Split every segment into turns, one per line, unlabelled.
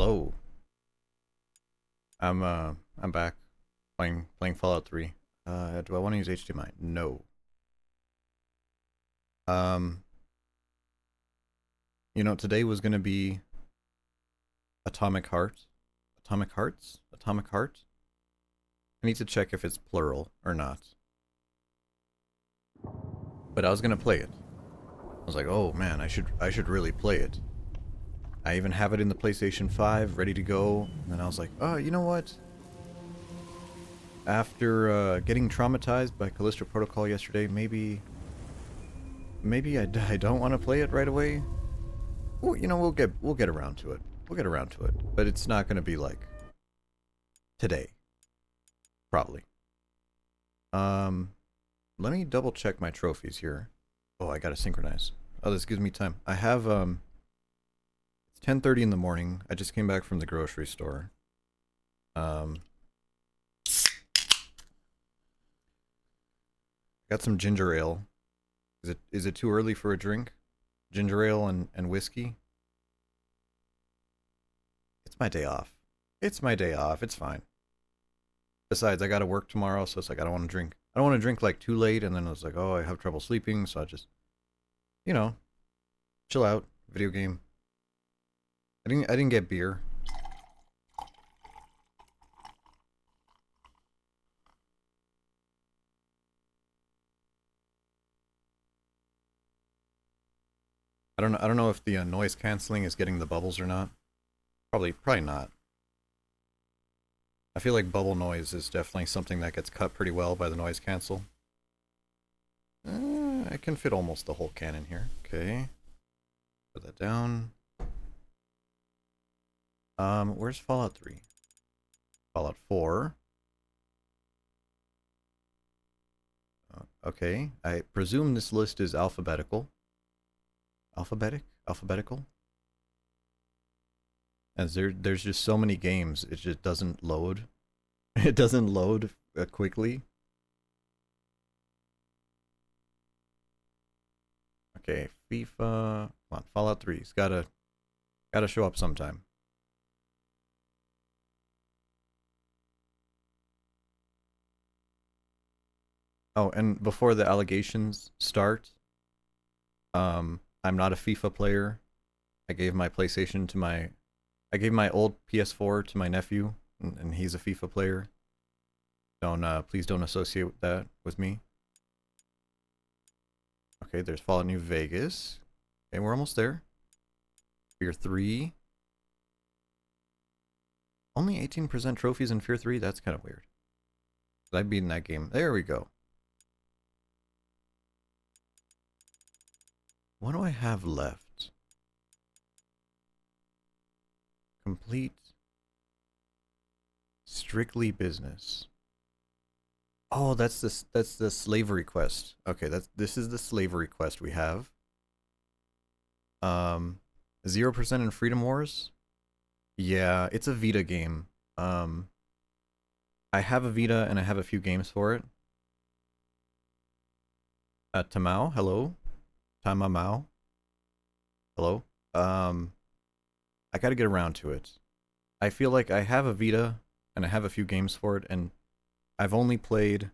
Hello. I'm back playing Fallout 3. Do I want to use HDMI? No. Um, today was gonna be Atomic Heart. Atomic Hearts? Atomic Heart? I need to check if it's plural or not. But I was gonna play it. I was like, oh man, I should really play it. I even have it in the PlayStation 5 ready to go. And then I was like, oh, you know what? After getting traumatized by Callisto Protocol yesterday, maybe I don't want to play it right away. Well, we'll get around to it. We'll get around to it, but it's not going to be like today, probably. Let me double check my trophies here. Oh, I gotta synchronize. Oh, this gives me time. I have it's 10:30 in the morning. I just came back from the grocery store. Um, got some ginger ale. Is it too early for a drink? Ginger ale and whiskey. It's my day off. It's my day off. It's fine. Besides, I gotta work tomorrow, so it's like I don't want to drink. I don't want to drink like too late, and then it's like, oh, I have trouble sleeping, so I just, you know, chill out. Video game. I didn't get beer. I don't know if the noise canceling is getting the bubbles or not. Probably not. I feel like bubble noise is definitely something that gets cut pretty well by the noise cancel. I can fit almost the whole can in here. Okay. Put that down. Where's Fallout 3? Fallout 4. Okay. I presume this list is alphabetical. Alphabetical? As there's just so many games, it just doesn't load. It doesn't load quickly. Okay, FIFA. Come on, Fallout 3's gotta show up sometime. Oh, and before the allegations start, I'm not a FIFA player. I gave my PlayStation to my I gave my old PS4 to my nephew, and he's a FIFA player. Don't please don't associate that with me. Okay, there's Fallout New Vegas. Okay, we're almost there. Fear 3. Only 18% trophies in Fear 3? That's kind of weird. I've beaten that game. There we go. What do I have left? Complete. Strictly business. Oh, that's the slavery quest. Okay, this is the slavery quest we have. 0% in Freedom Wars? Yeah, it's a Vita game. I have a Vita and I have a few games for it. Tamao, hello. Tamamao. Hello. I gotta get around to it. I feel like I have a Vita and I have a few games for it, and I've only played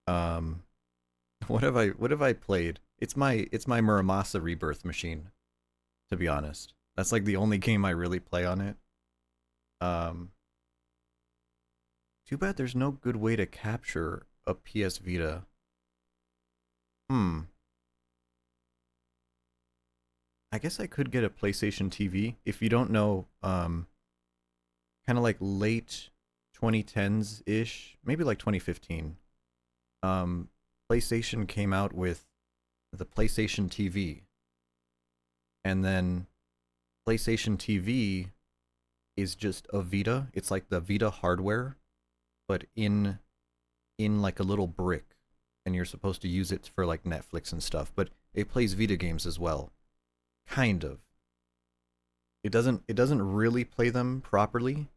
what have I played? It's my Muramasa Rebirth machine, to be honest. That's like the only game I really play on it. Um Too bad there's no good way to capture a PS Vita. Hmm. I guess I could get a PlayStation TV. If you don't know, kind of like late 2010s ish, maybe like 2015. Um, PlayStation came out with the PlayStation TV, and then PlayStation TV is just a Vita. It's like the Vita hardware, but in like a little brick, and you're supposed to use it for like Netflix and stuff. But it plays Vita games as well, kind of. It doesn't really play them properly,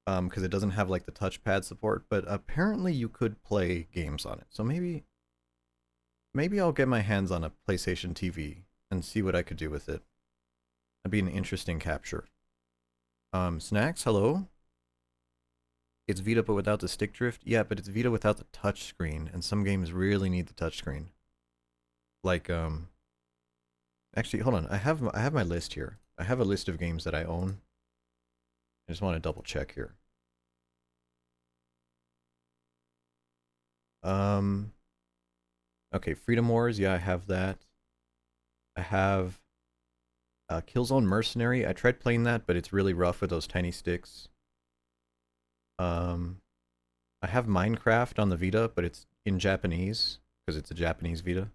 because it doesn't have like the touchpad support. But apparently you could play games on it. So maybe I'll get my hands on a PlayStation TV and see what I could do with it. That'd be an interesting capture. Snacks, hello? It's Vita but without the stick drift? Yeah, but it's Vita without the touch screen, and some games really need the touch screen. Like, actually, hold on. I have my list here. I have a list of games that I own. I just want to double check here. Um, okay, Freedom Wars, yeah, I have that. I have Killzone Mercenary. I tried playing that, but it's really rough with those tiny sticks. Um, I have Minecraft on the Vita, but it's in Japanese because it's a Japanese Vita.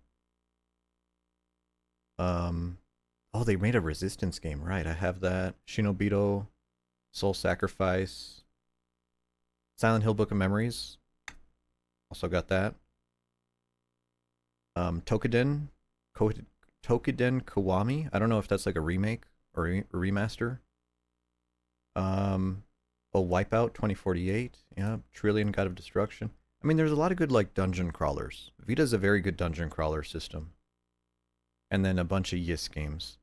Um, oh, they made a Resistance game, right? I have that. Shinobito, Soul Sacrifice, Silent Hill Book of Memories. Also got that. Tokiden, Tokiden Kiwami. I don't know if that's like a remake or a remaster. Um, oh, Wipeout 2048. Yeah, Trillion God of Destruction. I mean, there's a lot of good like dungeon crawlers. Vita's a very good dungeon crawler system. And then a bunch of Yes games.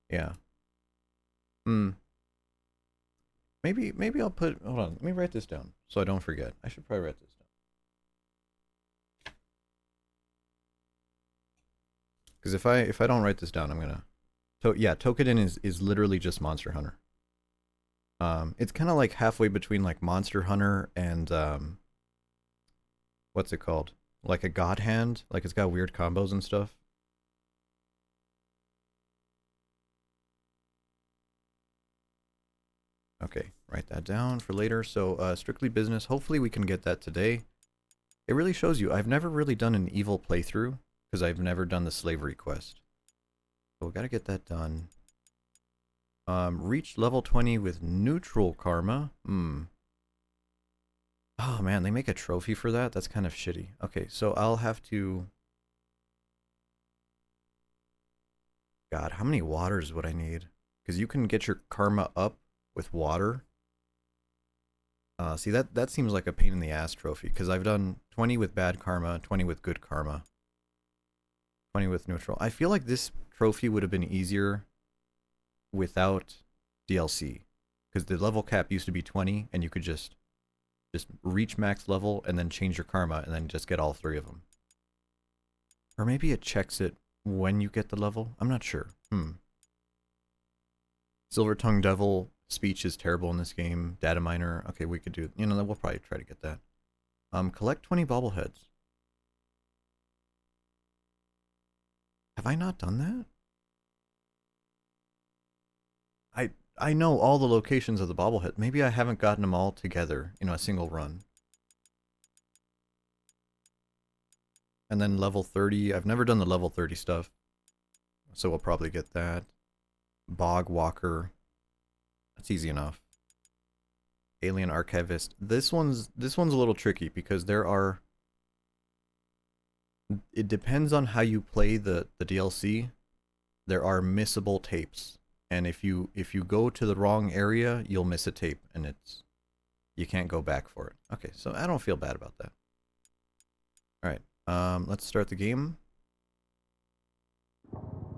Yeah. Hmm. Maybe I'll put. Hold on. Let me write this down so I don't forget. I should probably write this down. Because if I don't write this down, I'm gonna. So yeah, Tokiden is literally just Monster Hunter. It's kind of like halfway between like Monster Hunter and what's it called? Like a God Hand. Like it's got weird combos and stuff. Okay, write that down for later. So strictly business. Hopefully we can get that today. It really shows you. I've never really done an evil playthrough because I've never done the slavery quest. So we gotta get that done. Reach level 20 with neutral karma. Oh man, they make a trophy for that? That's kind of shitty. Okay, so I'll have to... God, how many waters would I need? Because you can get your karma up with water. See, that seems like a pain in the ass trophy, because I've done 20 with bad karma, 20 with good karma, 20 with neutral. I feel like this trophy would have been easier without DLC, because the level cap used to be 20, and you could just reach max level and then change your karma and then just get all 3 of them. Or maybe it checks it when you get the level. I'm not sure. Silver Tongue Devil speech is terrible in this game. Data miner. Okay, we could do. You know, we'll probably try to get that. Collect 20 bobbleheads. Have I not done that? I know all the locations of the bobblehead. Maybe I haven't gotten them all together in a single run. And then level 30. I've never done the level 30 stuff. So we'll probably get that. Bog Walker. That's easy enough. Alien Archivist. This one's a little tricky because there are... It depends on how you play the DLC. There are missable tapes. And if you go to the wrong area, you'll miss a tape and you can't go back for it. Okay, so I don't feel bad about that. Alright, let's start the game.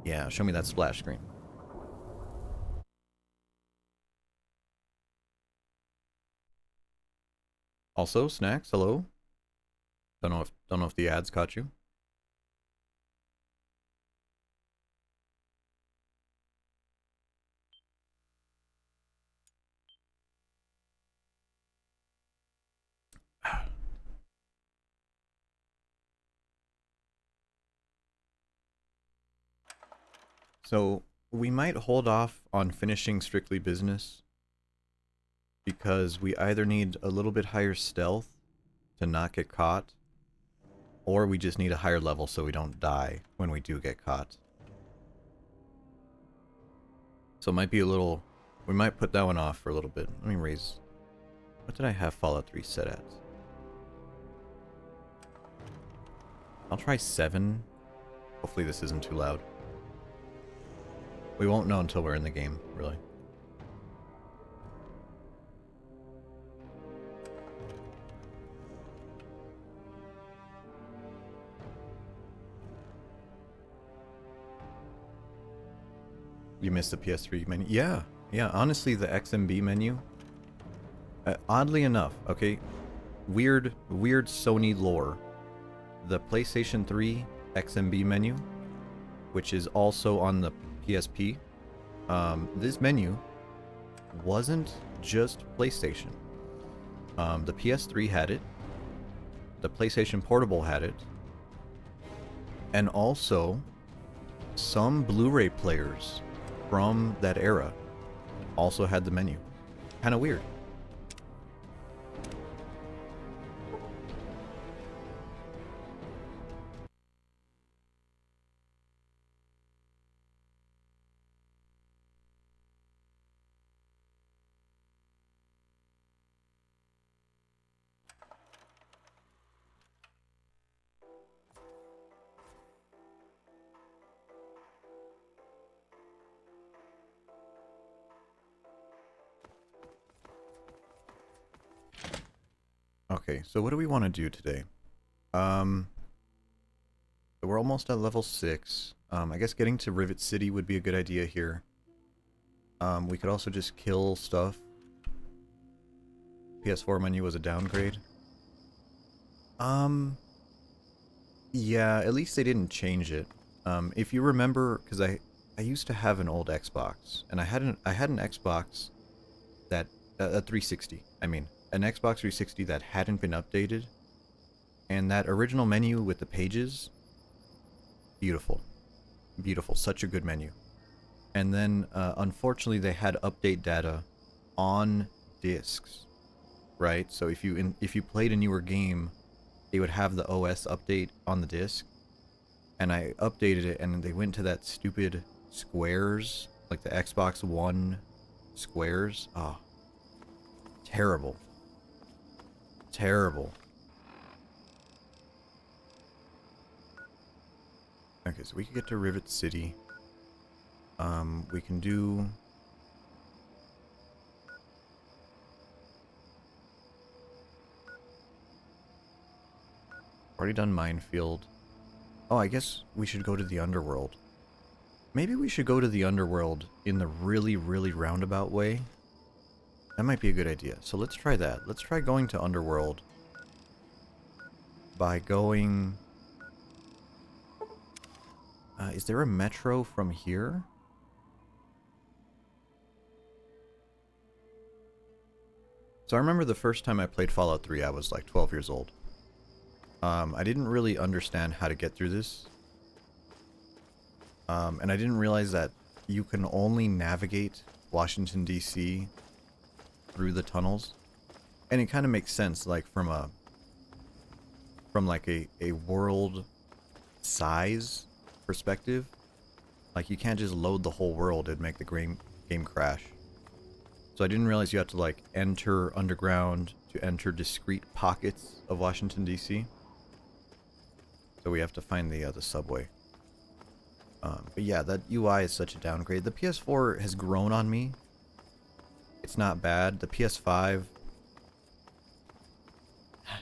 Yeah, show me that splash screen. Also, Snacks, hello. Don't know if the ads caught you. So we might hold off on finishing Strictly Business because we either need a little bit higher stealth to not get caught, or we just need a higher level so we don't die when we do get caught. So it might be a little... We might put that one off for a little bit. Let me raise... What did I have Fallout 3 set at? I'll try 7. Hopefully this isn't too loud. We won't know until we're in the game, really. You missed the PS3 menu? Yeah, Yeah, honestly, the XMB menu, oddly enough, okay, weird Sony lore. The PlayStation 3 XMB menu, which is also on the PSP, this menu wasn't just PlayStation. The PS3 had it, the PlayStation Portable had it, and also some Blu-ray players from that era also had the menu. Kind of weird. Okay, so what do we want to do today? Um, we're almost at level 6. I guess getting to Rivet City would be a good idea here. We could also just kill stuff. PS4 menu was a downgrade. Yeah, at least they didn't change it. If you remember, because I used to have an old Xbox, and I had an Xbox that a 360. I mean, an Xbox 360 that hadn't been updated, and that original menu with the pages, beautiful, beautiful, such a good menu. And then, unfortunately, they had update data on discs, right? So if you played a newer game, they would have the OS update on the disc, and I updated it, and they went to that stupid squares, like the Xbox One squares. Oh, terrible. Terrible. Okay, so we can get to Rivet City. We can do... Already done Minefield. Oh, I guess we should go to the Underworld. Maybe we should go to the Underworld in the really, really roundabout way. That might be a good idea. So let's try that. Let's try going to Underworld by going... is there a metro from here? So I remember the first time I played Fallout 3, I was like 12 years old. I didn't really understand how to get through this. And I didn't realize that you can only navigate Washington, D.C. through the tunnels. And it kind of makes sense, like, from like a world size perspective. Like, you can't just load the whole world and make the game crash. So I didn't realize you had to, like, enter underground to enter discrete pockets of Washington, D.C. So we have to find the subway. But yeah, that UI is such a downgrade. The PS4 has grown on me. It's not bad. The PS5...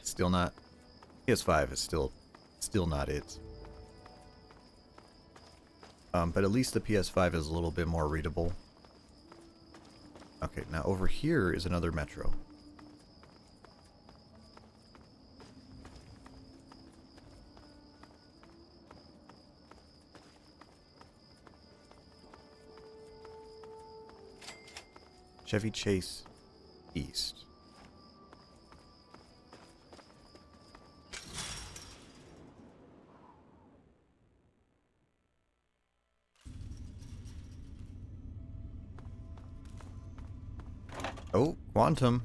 still not... PS5 is still not it. But at least the PS5 is a little bit more readable. Okay, now over here is another metro. Chevy Chase East. Oh, Quantum.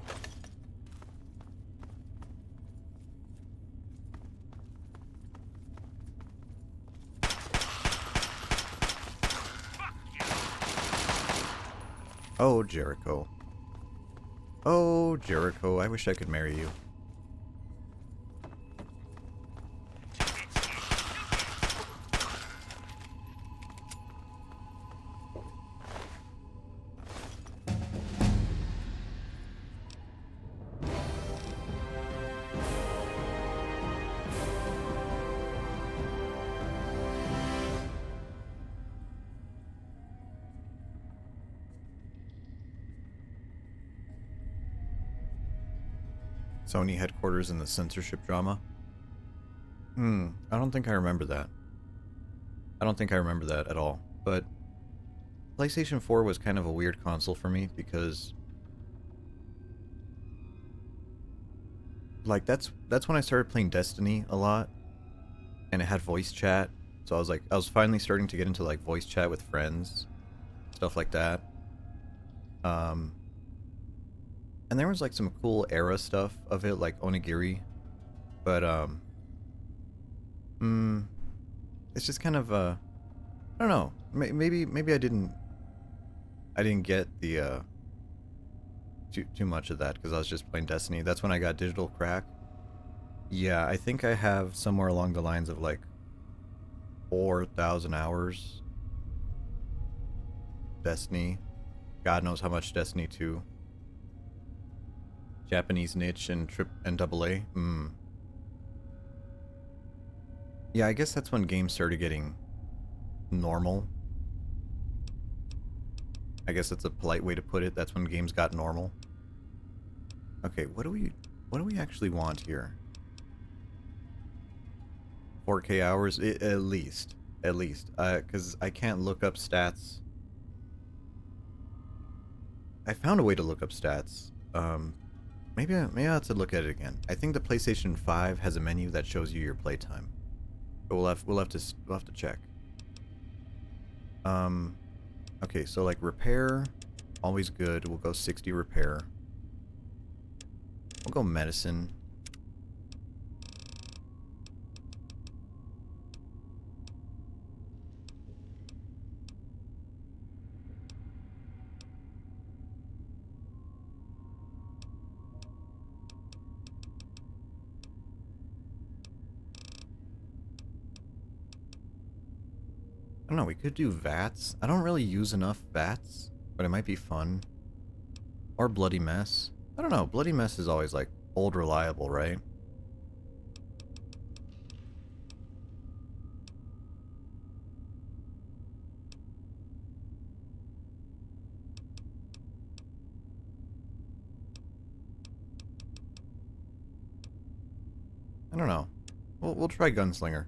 Oh, Jericho. Oh, Jericho, I wish I could marry you. Sony headquarters in the censorship drama. I don't think I remember that. I don't think I remember that at all. But PlayStation 4 was kind of a weird console for me because like that's when I started playing Destiny a lot and it had voice chat. So I was finally starting to get into like voice chat with friends, stuff like that. Um and there was like some cool era stuff of it like Onigiri, but it's just kind of I don't know. Maybe I didn't get the too much of that because I was just playing Destiny. That's when I got Digital Crack. Yeah, I think I have somewhere along the lines of like 4,000 hours Destiny. God knows how much Destiny 2. Japanese niche and double A. Yeah, I guess that's when games started getting normal. I guess that's a polite way to put it. That's when games got normal. Okay, what do we actually want here? 4K hours at least. Cuz I can't look up stats. I found a way to look up stats. Maybe I have to look at it again. I think the PlayStation 5 has a menu that shows you your playtime. But we'll have to check. Okay, so like repair, always good. We'll go 60 repair. We'll go medicine. I don't know, we could do VATS. I don't really use enough VATS, but it might be fun. Or Bloody Mess. I don't know, Bloody Mess is always like old reliable, right? I don't know. We'll try Gunslinger.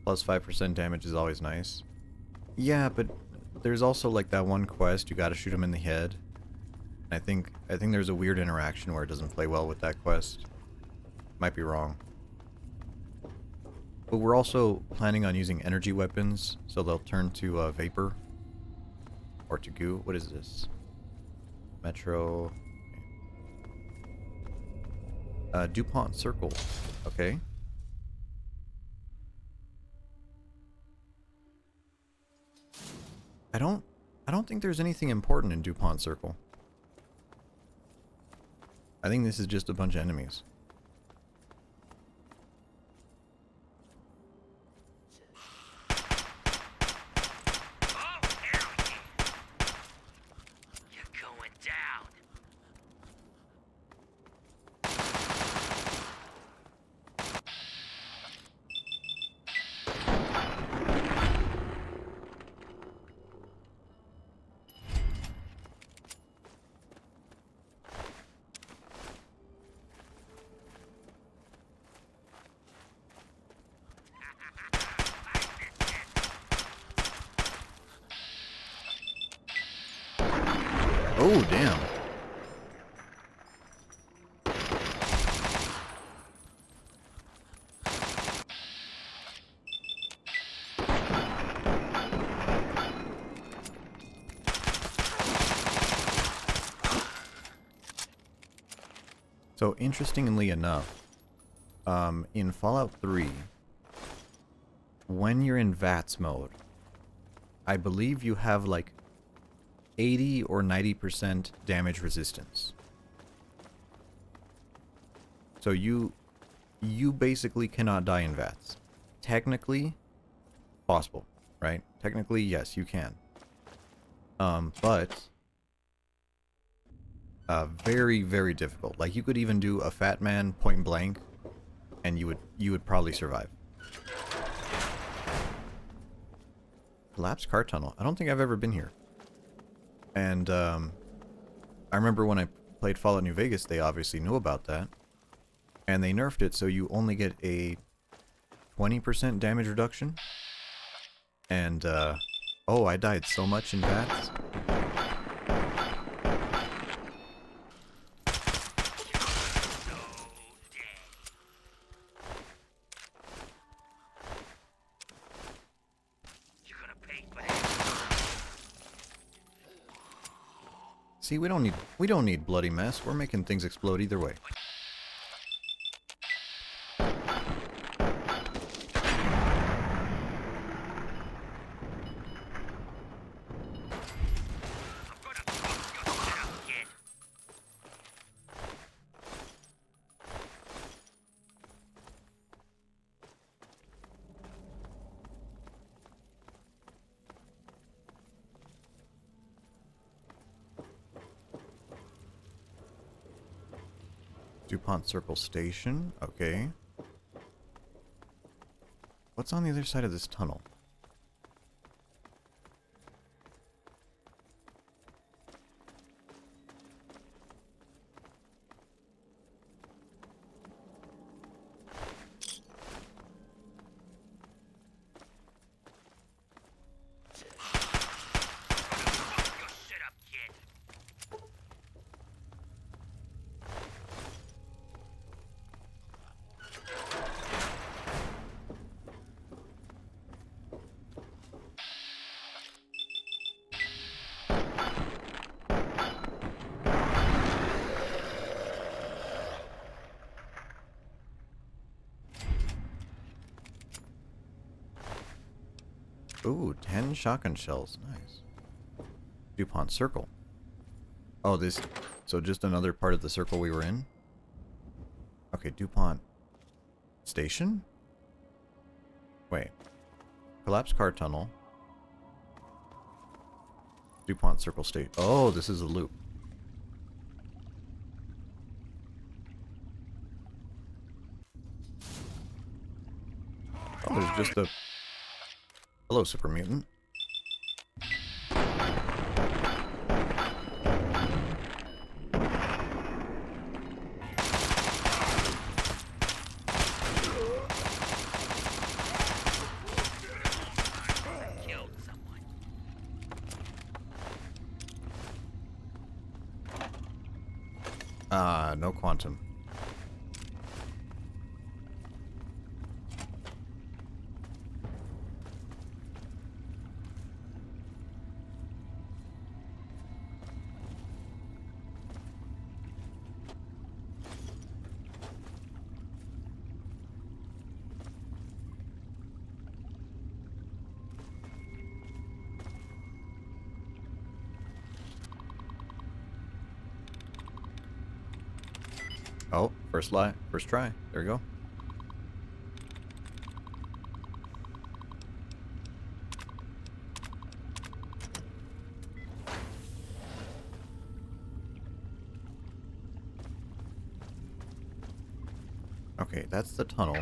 Plus 5% damage is always nice. Yeah, but there's also like that one quest, you gotta shoot him in the head. I think there's a weird interaction where it doesn't play well with that quest. Might be wrong. But we're also planning on using energy weapons, so they'll turn to vapor. Or to goo. What is this? Metro. DuPont Circle. Okay. I don't think there's anything important in DuPont Circle. I think this is just a bunch of enemies. Oh, damn. So, interestingly enough, in Fallout 3, when you're in VATS mode, I believe you have like 80 or 90% damage resistance. So you basically cannot die in VATS. Technically, possible, right? Technically, yes, you can. But very, very difficult. Like you could even do a fat man point blank, and you would probably survive. Collapsed car tunnel. I don't think I've ever been here. And I I remember when I played Fallout New Vegas, they obviously knew about that. And they nerfed it so you only get a 20% damage reduction. And, oh, I died so much in bats. See, we don't need bloody mess. We're making things explode either way. DuPont Circle Station. Okay. What's on the other side of this tunnel? Ooh, 10 shotgun shells. Nice. DuPont Circle. Oh, this... So just another part of the circle we were in? Okay, DuPont... Station? Wait. Collapsed car tunnel. DuPont Circle Station. Oh, this is a loop. Oh, there's just a... Hello, Super Mutant. No quantum. Oh, first try. There we go. Okay, that's the tunnel.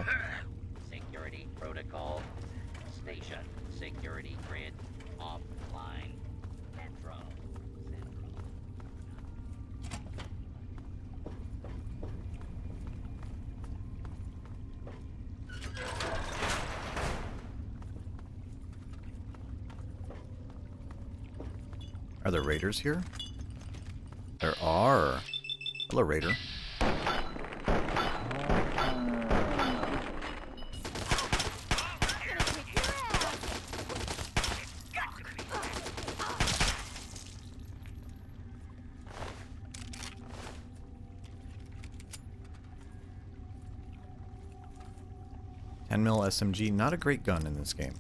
Security protocol. Station. Security grid. Offline. Metro.
Are there raiders here? There are. Hello, raider. .10mm SMG, not a great gun in this game.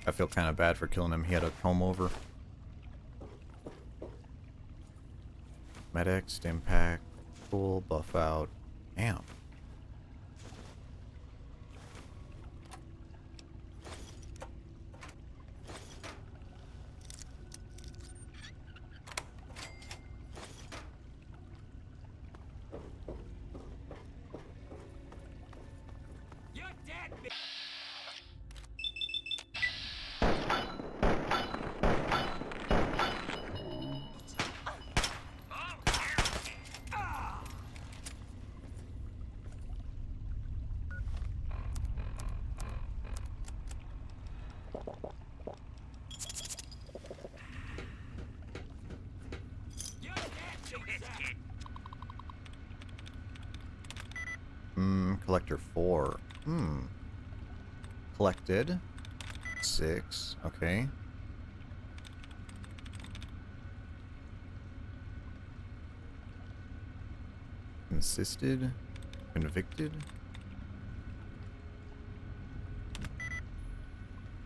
I feel kind of bad for killing him. He had a comb over. Medic, stim pack, cool, buff out. Damn. Collector 4. Collected. 6. Okay. Insisted. Convicted.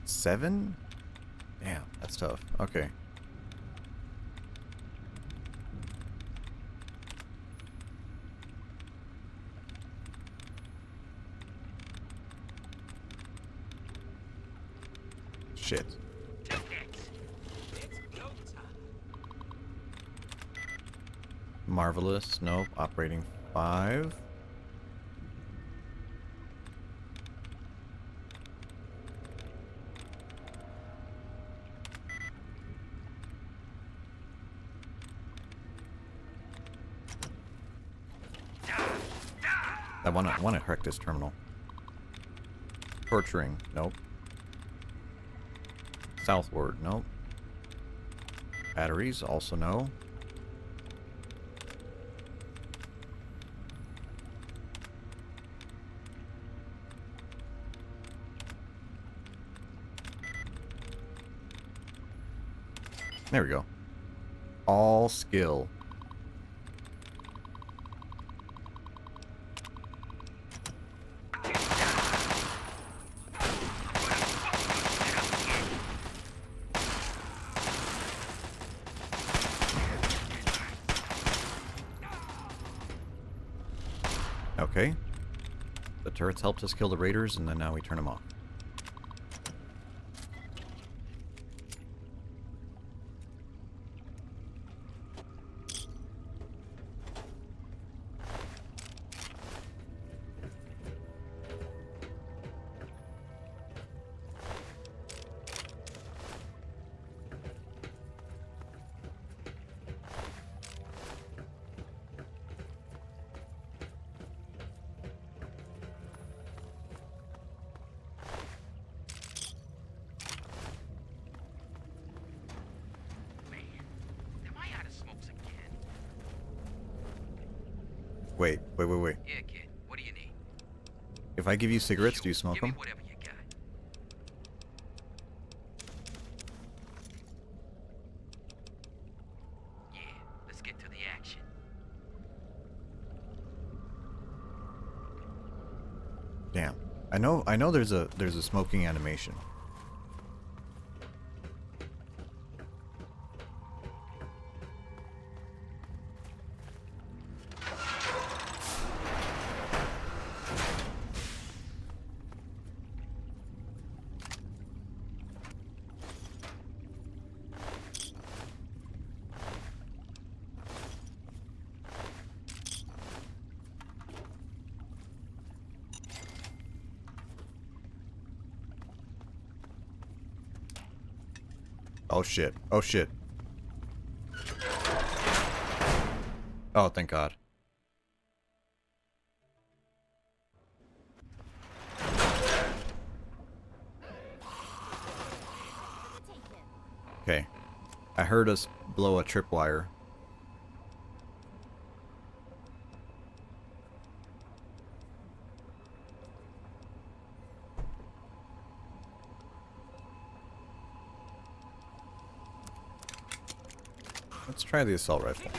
7? Damn, that's tough. Okay. Shit. Marvelous. Nope. Operating 5. I want to hack this terminal. Torturing. Nope. Southward. Nope. Batteries. Also no. There we go. All skill. Okay. The turrets helped us kill the raiders, and then now we turn them off. Wait.
Yeah, kid. What do you need?
If I give you cigarettes,
Sure,
do you smoke
give me
them?
whatever you got. Yeah, let's get to the action.
Damn. I know there's a smoking animation. Oh shit. Oh shit. Oh, thank God. Okay. I heard us blow a tripwire. Let's try the assault rifle.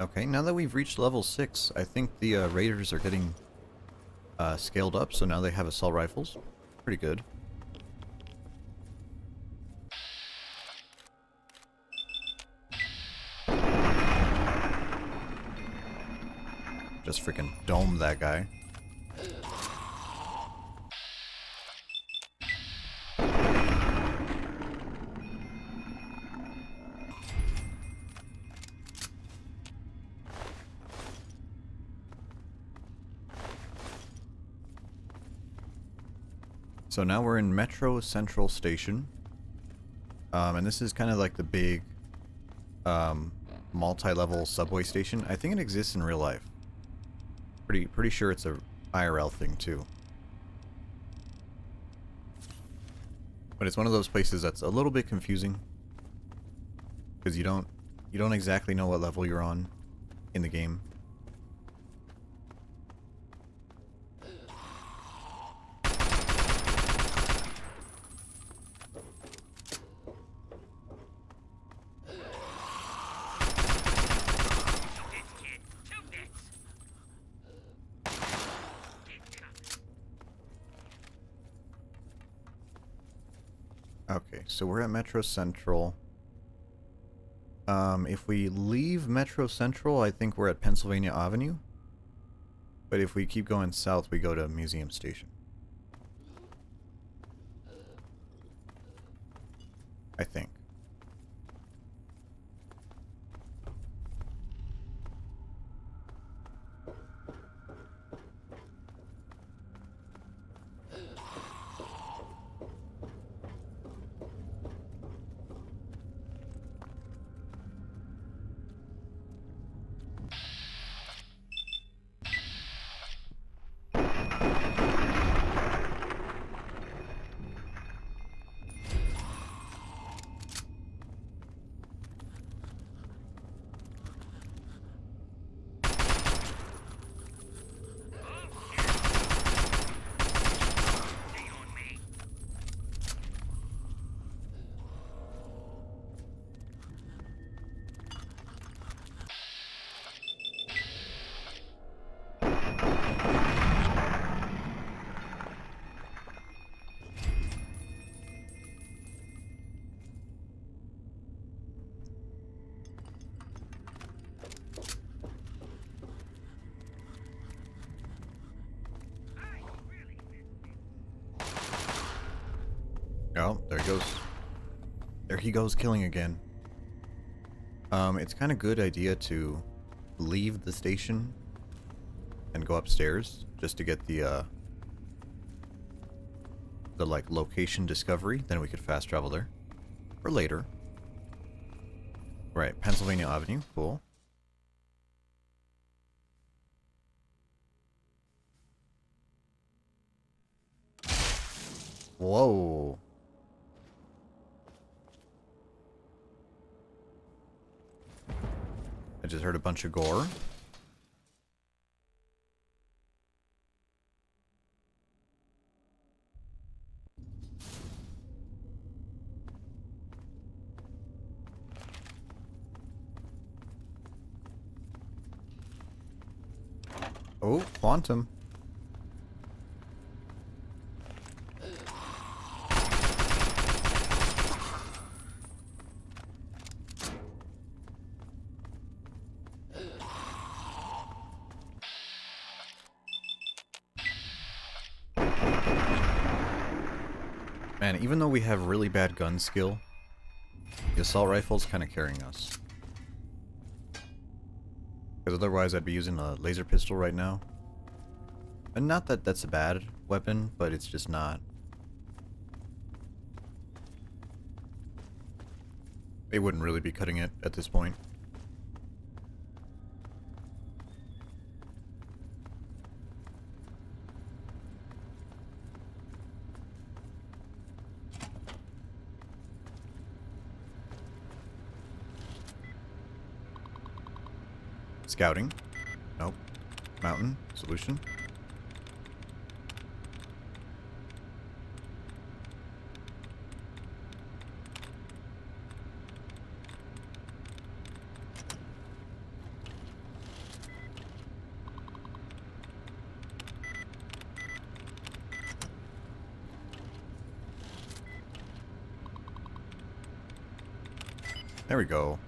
Okay, now that we've reached level 6, I think the raiders are getting scaled up, so now they have assault rifles. Pretty good. Just freaking dome that guy. So now we're in Metro Central Station. And this is kind of like the big multi-level subway station. I think it exists in real life. Pretty sure it's a IRL thing too. But it's one of those places that's a little bit confusing because you don't exactly know what level you're on in the game. Okay, so we're at Metro Central. If we leave Metro Central, I think we're at Pennsylvania Avenue. But if we keep going south, we go to Museum Station. I think. Oh, there he goes. There he goes, killing again. It's kind of good idea to leave the station and go upstairs just to get the like location discovery. Then we could fast travel there for later. Right, Pennsylvania Avenue, cool. Whoa. I just heard a bunch of gore. Oh, Quantum. Man, even though we have really bad gun skill, the assault rifle's kind of carrying us. Because otherwise I'd be using a laser pistol right now. And not that that's a bad weapon, but it's just not. They wouldn't really be cutting it at this point. Scouting. Nope. Mountain. Solution. There we go.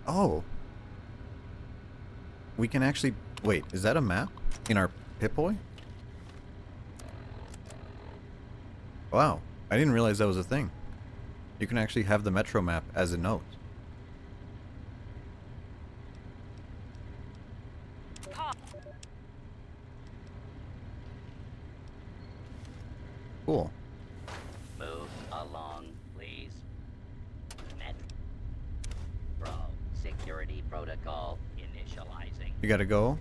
Oh. We can actually... Wait, is that a map in our Pip-Boy? Wow. I didn't realize that was a thing. You can actually have the Metro map as a note. Cool.
Move along, please. Metro security protocol initializing.
You gotta go.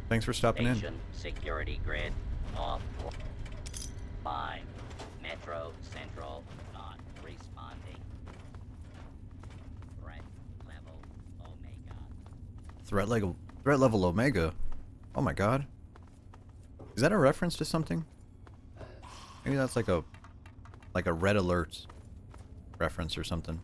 Thanks for stopping in.
Station security grid off. Fine. Metro Central not responding. Threat level Omega.
Threat level Omega. Oh my god. Is that a reference to something? Maybe that's like a red alert reference or something.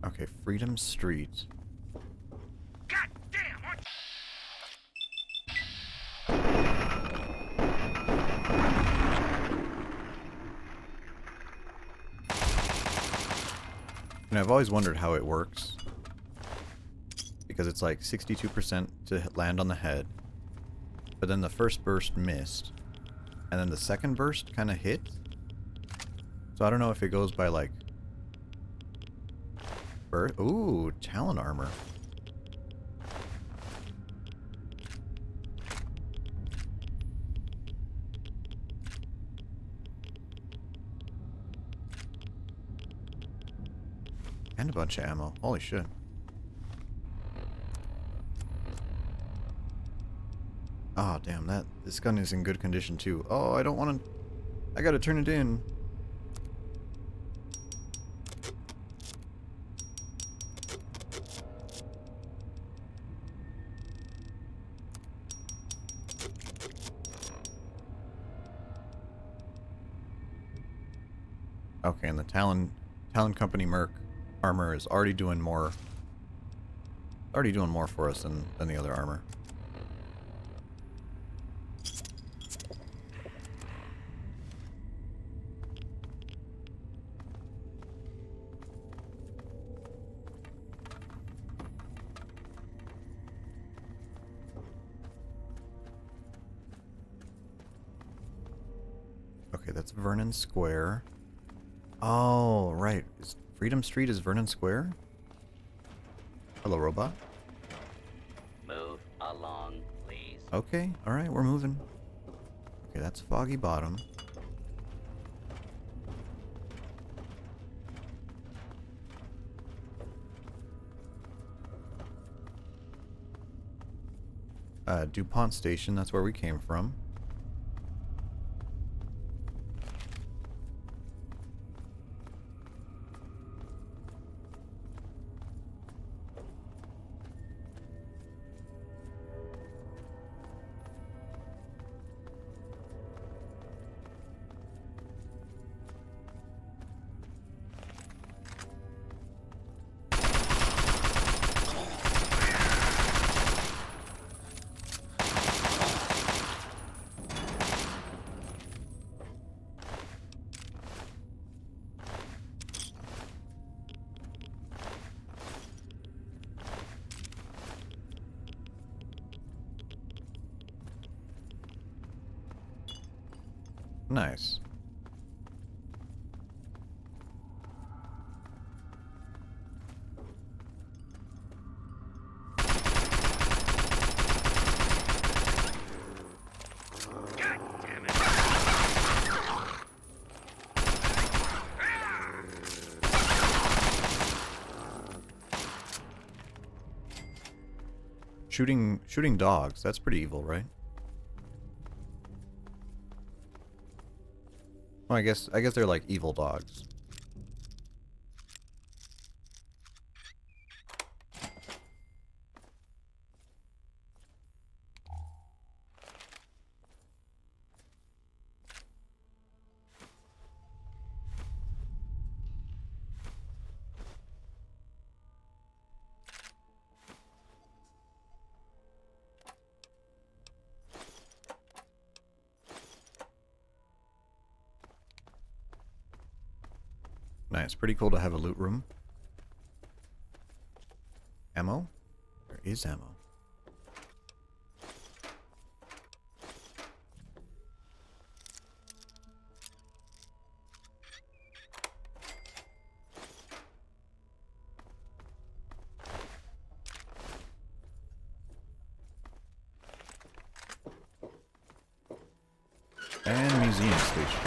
Okay, Freedom Street.
God damn! What?
And I've always wondered how it works. Because it's like 62% to land on the head. But then the first burst missed. And then the second burst kind of hit. So I don't know if it goes by like... Ooh, Talon armor. And a bunch of ammo. Holy shit. Oh, damn, this gun is in good condition too. Oh, I don't want to... I gotta turn it in. Okay, and the Talon Company Merc armor is already doing more for us than the other armor. Okay, that's Vernon Square. Oh, right. Freedom Street is Vernon Square? Hello, robot.
Move along, please.
Okay, alright, we're moving. Okay, that's Foggy Bottom. DuPont Station, that's where we came from. Nice. Shooting dogs. That's pretty evil, right? Well, I guess they're like evil dogs. Nice. Pretty cool to have a loot room. Ammo? There is ammo. And museum station.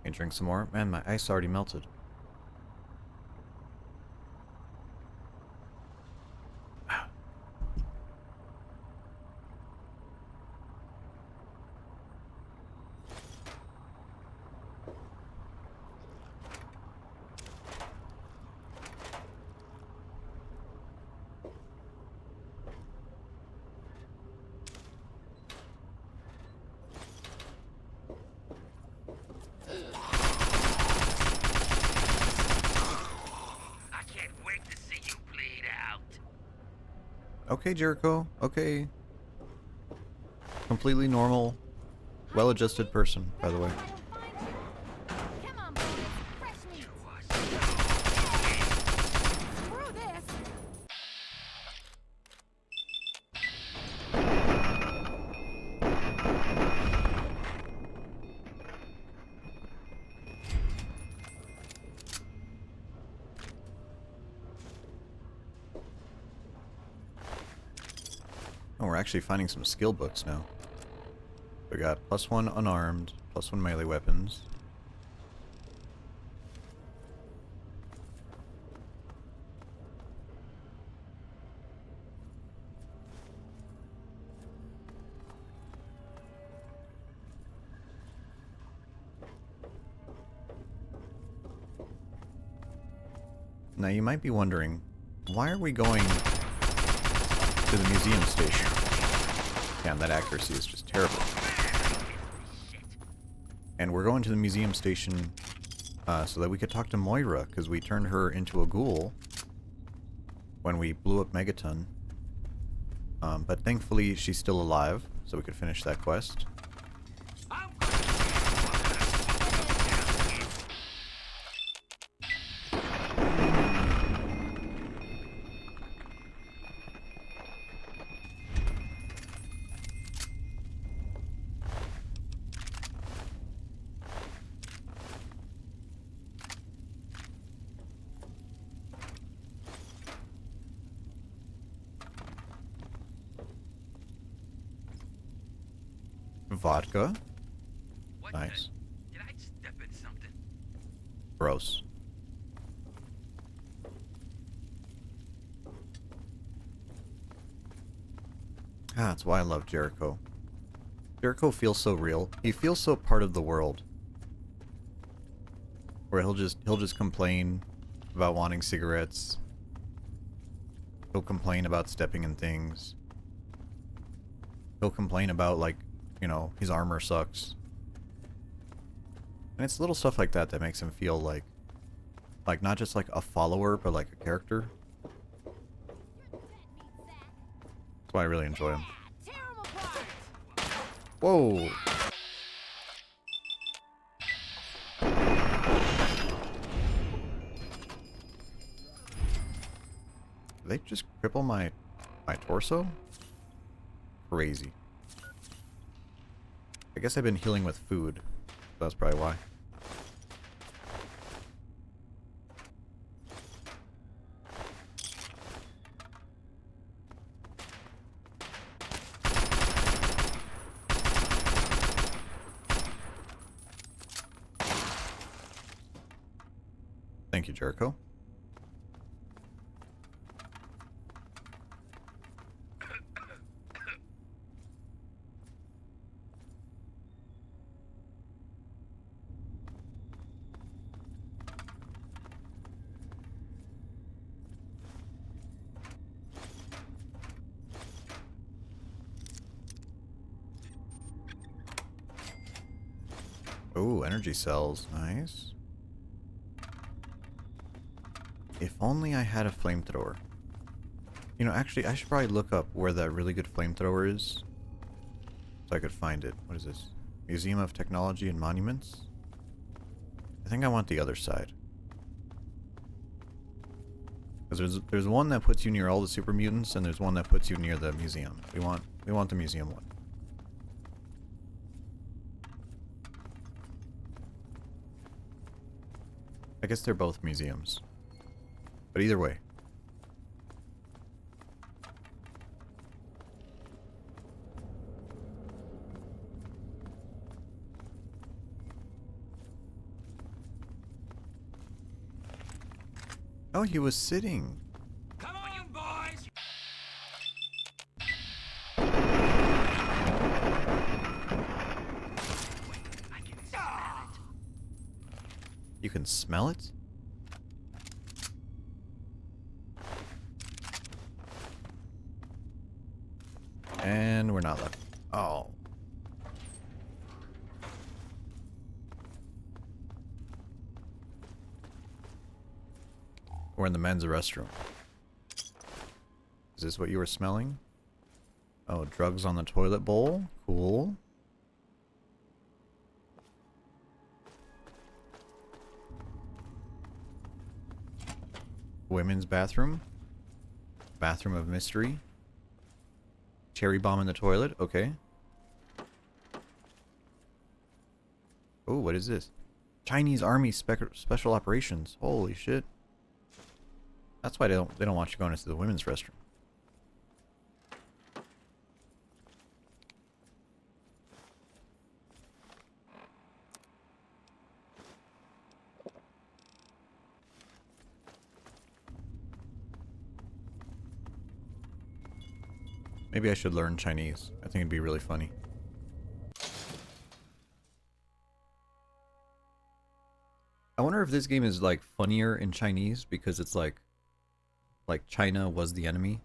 Can I drink some more? Man, my ice already melted.
I can't wait to see you bleed out.
Okay, Jericho. Okay. Completely normal, well-adjusted person, by the way.
Come on, boys. Fresh meat. Screw this.
Oh, we're actually finding some skill books now. We got +1 unarmed, +1 melee weapons. Now you might be wondering, why are we going to the museum station? Damn, that accuracy is just terrible. And we're going to the museum station so that we could talk to Moira, because we turned her into a ghoul when we blew up Megaton. But thankfully she's still alive, so we could finish that quest. Vodka.
What
Nice.
Did I step in something?
Gross. Ah, that's why I love Jericho. Jericho feels so real. He feels so part of the world. Where he'll just complain about wanting cigarettes. He'll complain about stepping in things. He'll complain about, like, you know, his armor sucks. And it's little stuff like that that makes him feel like not just like a follower, but like a character. That's why I really enjoy him.
Tear 'em apart.
Whoa! Did they just cripple my torso? Crazy. I guess I've been healing with food. That's probably why. Thank you, Jericho. Ooh, energy cells. Nice. If only I had a flamethrower. You know, actually, I should probably look up where that really good flamethrower is. So I could find it. What is this? Museum of Technology and Monuments? I think I want the other side. Because there's one that puts you near all the super mutants, and there's one that puts you near the museum. We want the museum one. I guess they're both museums. But either way. Oh, he was sitting.
Come on, boys! I can smell it.
You can smell it? And we're not left. Oh. We're in the men's restroom. Is this what you were smelling? Oh, drugs on the toilet bowl? Cool. Women's bathroom? Bathroom of mystery? Cherry bomb in the toilet? Okay. Oh, what is this? Chinese Army Special Operations. Holy shit. That's why they don't want you going into the women's restroom. Maybe I should learn Chinese. I think it'd be really funny. I wonder if this game is like funnier in Chinese because it's like China was the enemy.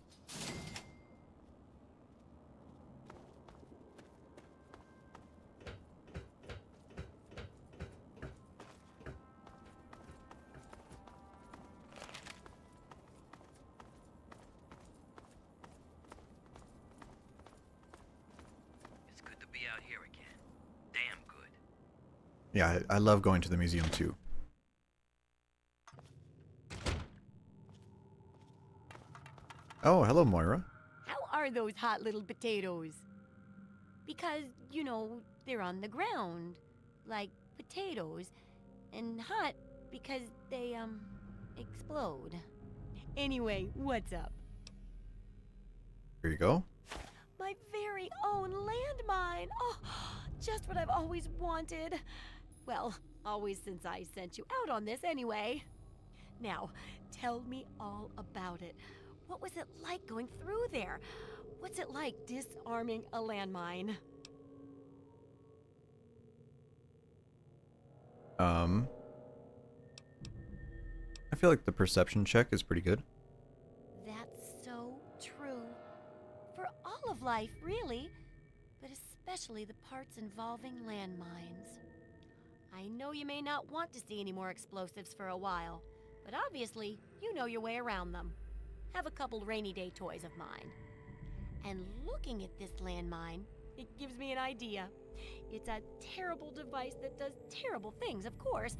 It's good to be out here again. Damn good.
Yeah, I love going to the museum too. Oh, hello, Moira.
How are those hot little potatoes? Because, you know, they're on the ground. Like potatoes. And hot because they, explode. Anyway, what's up?
Here you go.
My very own landmine! Oh, just what I've always wanted. Well, always since I sent you out on this anyway. Now, tell me all about it. What was it like going through there? What's it like disarming a landmine?
I feel like the perception check is pretty good.
That's so true. For all of life, really. But especially the parts involving landmines. I know you may not want to see any more explosives for a while, but obviously, you know your way around them. Have a couple rainy day toys of mine. And looking at this landmine, it gives me an idea. It's a terrible device that does terrible things, of course,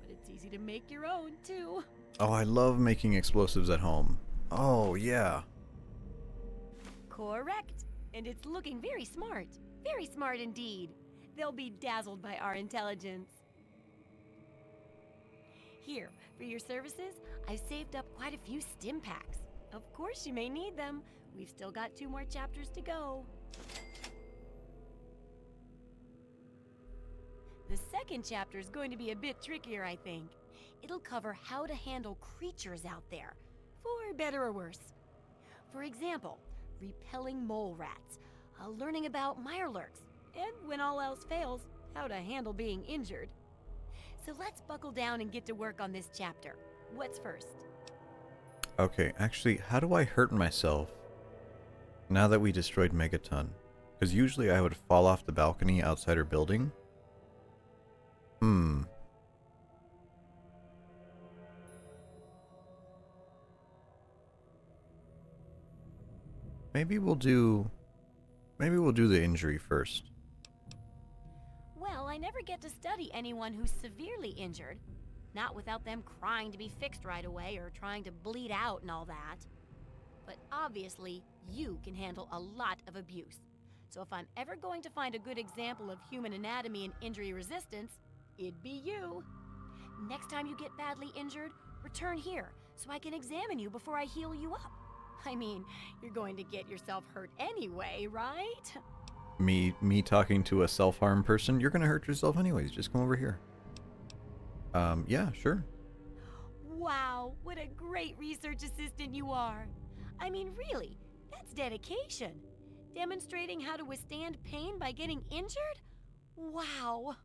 but it's easy to make your own, too.
Oh, I love making explosives at home. Oh, yeah.
Correct. And it's looking very smart. Very smart indeed. They'll be dazzled by our intelligence. Here, for your services, I've saved up quite a few stim packs. Of course you may need them. We've still got 2 more chapters to go. The second chapter is going to be a bit trickier, I think. It'll cover how to handle creatures out there, for better or worse. For example, repelling mole rats, learning about mirelurks, and when all else fails, how to handle being injured. So let's buckle down and get to work on this chapter. What's first?
Okay, actually, how do I hurt myself now that we destroyed Megaton? Because usually I would fall off the balcony outside her building. Maybe we'll do the injury first.
Well, I never get to study anyone who's severely injured. Not without them crying to be fixed right away or trying to bleed out and all that. But obviously, you can handle a lot of abuse. So if I'm ever going to find a good example of human anatomy and injury resistance, it'd be you. Next time you get badly injured, return here so I can examine you before I heal you up. I mean, you're going to get yourself hurt anyway, right?
Me talking to a self-harm person? You're gonna hurt yourself anyways. Just come over here. Yeah, sure.
Wow, what a great research assistant you are. I mean, really, that's dedication. Demonstrating how to withstand pain by getting injured? Wow.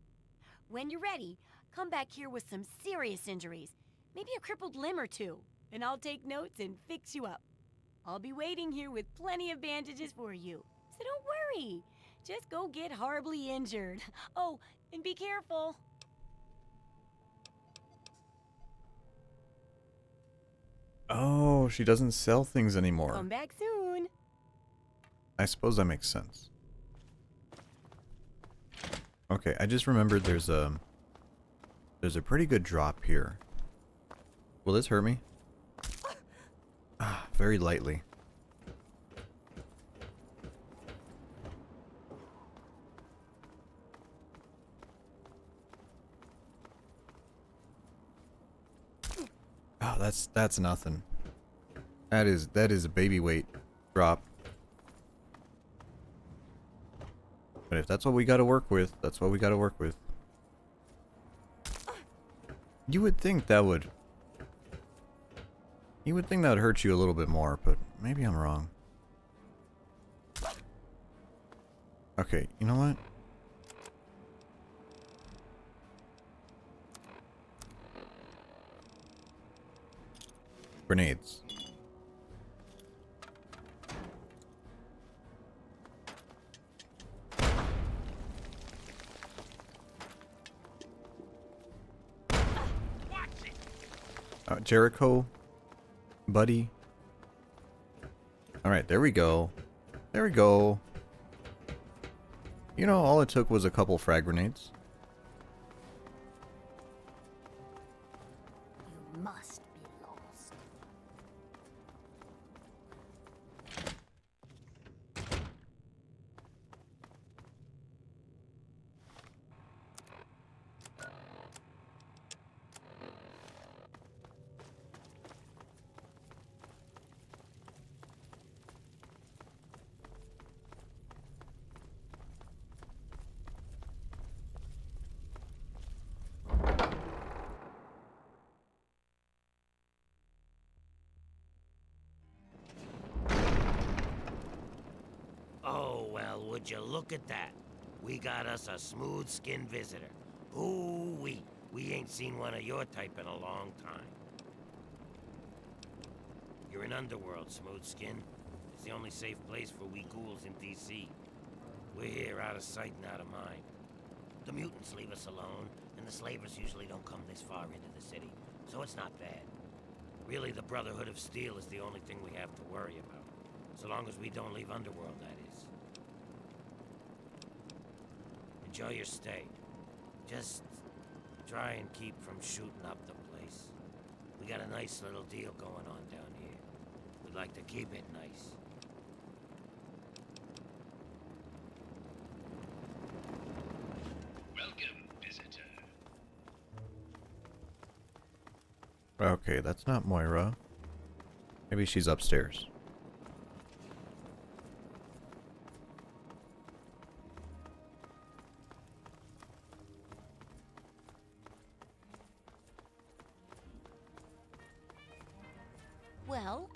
When you're ready, come back here with some serious injuries. Maybe a crippled limb or two, and I'll take notes and fix you up. I'll be waiting here with plenty of bandages for you. So don't worry. Just go get horribly injured. Oh, and be careful.
Oh, she doesn't sell things anymore.
Come back soon.
I suppose that makes sense. Okay, I just remembered there's a pretty good drop here. Will this hurt me? Ah, very lightly. Oh, that's nothing. That is a baby weight drop. But if that's what we got to work with, that's what we got to work with. You would think that would hurt you a little bit more, but maybe I'm wrong. Okay, you know what? Grenades. Jericho, buddy. Alright, there we go. There we go. You know, all it took was a couple frag grenades.
You must be lost.
Oh, well, would you look at that? We got us a smooth-skinned visitor. Ooh-wee. We ain't seen one of your type in a long time. You're in Underworld, Smooth-Skin. It's the only safe place for we ghouls in D.C. We're here out of sight and out of mind. The mutants leave us alone, and the slavers usually don't come this far into the city, so it's not bad. Really, the Brotherhood of Steel is the only thing we have to worry about. So long as we don't leave Underworld, that is. Enjoy your stay. Just try and keep from shooting up the place. We got a nice little deal going on down here. We'd like to keep it nice.
Welcome, visitor.
Okay, that's not Moira. Maybe she's upstairs.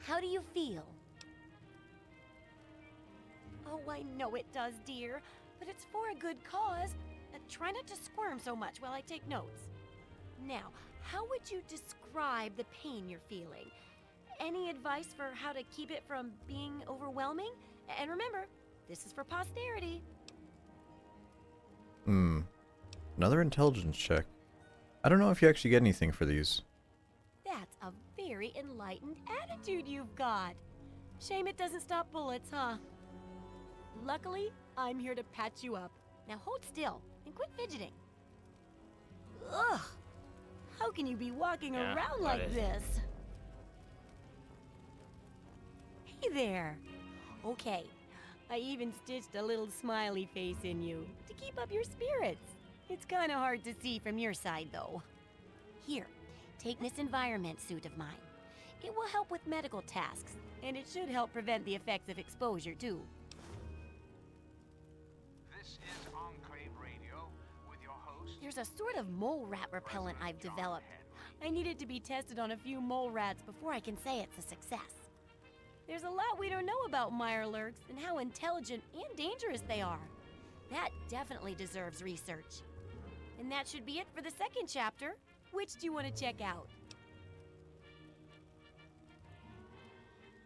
How do you feel? Oh, I know it does, dear, but it's for a good cause. Try not to squirm so much while I take notes. Now, how would you describe the pain you're feeling? Any advice for how to keep it from being overwhelming? And remember, this is for posterity.
Another intelligence check. I don't know if you actually get anything for these.
That's a very enlightened attitude you've got. Shame it doesn't stop bullets, huh? Luckily, I'm here to patch you up. Now hold still and quit fidgeting. Ugh! How can you be walking
Yeah,
around
what
like
is it?
this? Hey there. Okay, I even stitched a little smiley face in you to keep up your spirits. It's kind of hard to see from your side, though. Here, take this environment suit of mine. It will help with medical tasks, and it should help prevent the effects of exposure, too.
This is Enclave Radio with your host.
There's a sort of mole rat repellent I've developed. I need it to be tested on a few mole rats before I can say it's a success. There's a lot we don't know about Mirelurks and how intelligent and dangerous they are. That definitely deserves research. And that should be it for the second chapter. Which do you want to check out?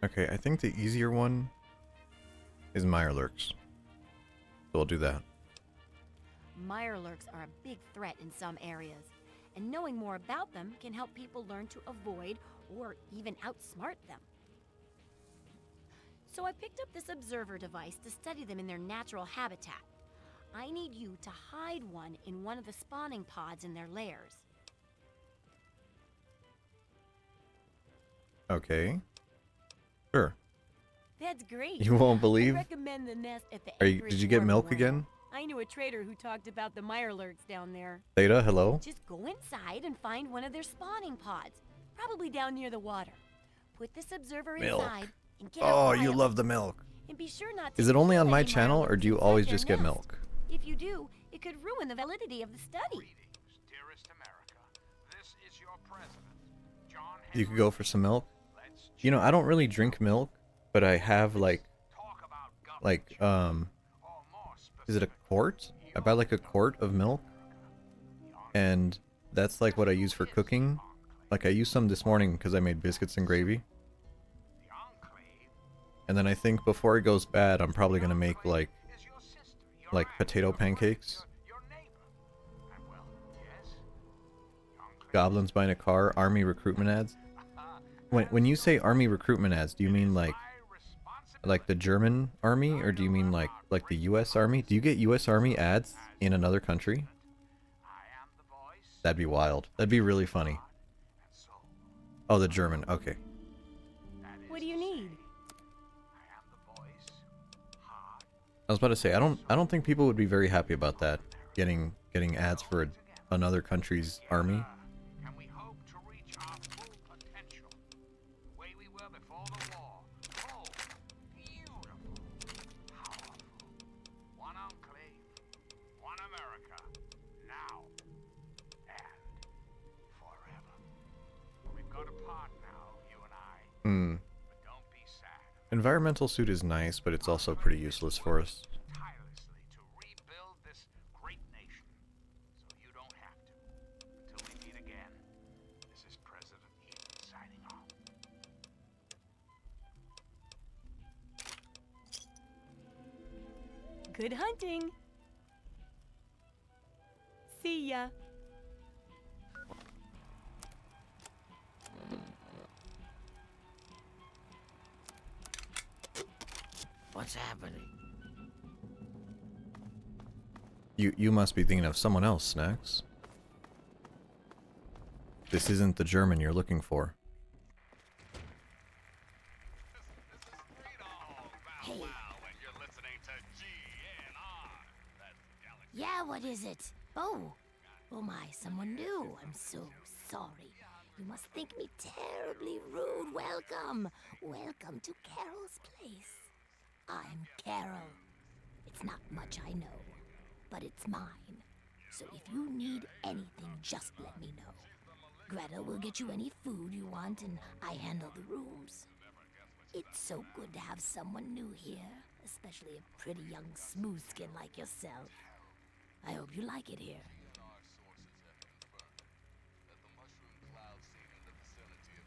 Okay, I think the easier one is Mirelurks. So we'll do that.
Mirelurks are a big threat in some areas, and knowing more about them can help people learn to avoid or even outsmart them. So I picked up this observer device to study them in their natural habitat. I need you to hide one in one of the spawning pods in their lairs.
Okay. Sure.
That's great.
You won't
I
believe?
recommend the nest at the
Did
Anchorage
you get
Harbor
milk
one.
again?
I knew a trader who talked about the Mirelurks down there.
Theta, hello?
Just go inside and find one of their spawning pods, probably down near the water. Put this observer
Milk.
inside and get out
Oh, you
quietly.
love the milk.
And be sure not to
Is it only
kill
on my
any
channel, or
Mirelurks
do you
inside
always
their
just get
nest.
milk?
If you do, it could ruin the validity of the study.
Greetings, dearest America. This is your president, John
You could
Henry.
go for some milk.
Let's
You know, I don't really drink milk, but I have like,
talk about government or more
is it a quart? I buy like a quart of milk, and that's like what I use for cooking. Like I used some this morning because I made biscuits and gravy.
The Enclave
And then I think before it goes bad, I'm probably gonna make like
is your sister, your
like
aunt,
potato
your
pancakes.
friend, your neighbor. And well, yes, the Enclave.
Goblins buying a car, army recruitment ads. When you say army recruitment ads, do you mean like the German army, or do you mean like the U.S. Army? Do you get U.S. Army ads in another country?
I am the voice,
That'd be wild. That'd be really funny.
and so
Oh, the German. Okay.
that is
What do you need?
I am the voice, hard,
I was about to say I don't think people would be very happy about that. Getting ads for another country's army.
Can we hope to reach our full potential? The way we were before the war. Full, beautiful, powerful. One enclave, one America, now and forever. We've got a part now, you and I.
Hmm.
But don't be sad.
Environmental suit is nice, but it's also pretty useless for us.
Tirelessly to rebuild this great nation, so you don't have to. Until we meet again, this is President Eden signing off.
Good hunting. See ya.
What's happening?
You must be thinking of someone else, Snacks. This isn't the German you're looking for.
Hey. Yeah, what is it? Oh. Oh my, someone new. I'm so sorry. You must think me terribly rude. Welcome. Welcome to Carol's place. I'm Carol. It's not much, I know, but it's mine. So if you need anything, just let me know. Greta will get you any food you want, and I handle the rooms.
It's so good to have someone new here, especially a pretty young smooth skin like yourself. I hope you like it here.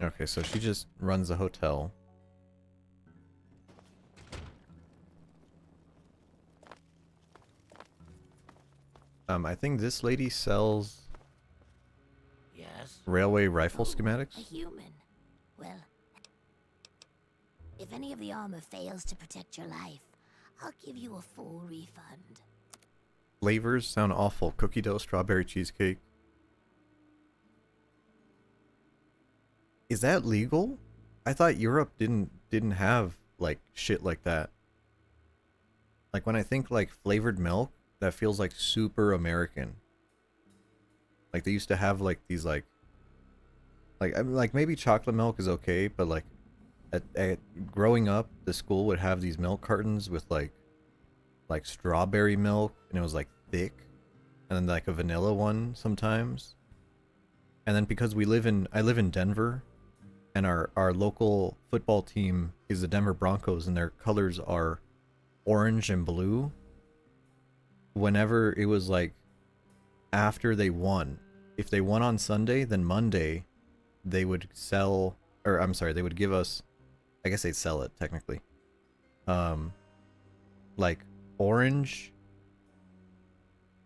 Okay, so she just runs a hotel. I think this lady sells
Yes?
railway rifle
A
schematics.
human. Well, if any of the armor fails to protect your life, I'll give you a full refund.
Flavors sound awful. Cookie dough, strawberry cheesecake. Is that legal? I thought Europe didn't have like shit like that. Like when I think like flavored milk, that feels like super American. Like they used to have like these I mean, like maybe chocolate milk is okay, but like at growing up, the school would have these milk cartons with like strawberry milk, and it was like thick, and then like a vanilla one sometimes. And then because I live in Denver, and our local football team is the Denver Broncos, and their colors are orange and blue. Whenever it was like after they won, if they won on Sunday, then Monday they would sell, or I'm sorry, they would give us, I guess they'd sell it technically, like orange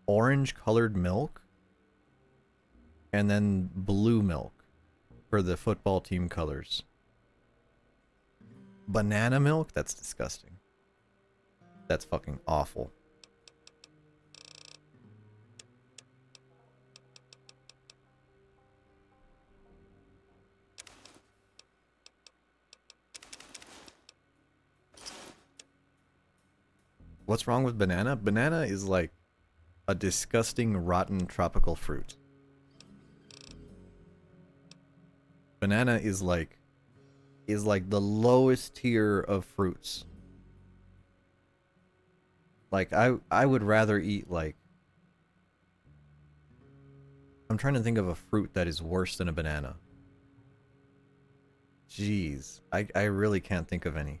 colored milk, and then blue milk for the football team colors. Banana milk? That's disgusting. That's fucking awful. What's wrong with banana? Banana is like a disgusting, rotten tropical fruit. Banana is like the lowest tier of fruits. Like I would rather eat like, I'm trying to think of a fruit that is worse than a banana. Jeez, I really can't think of any.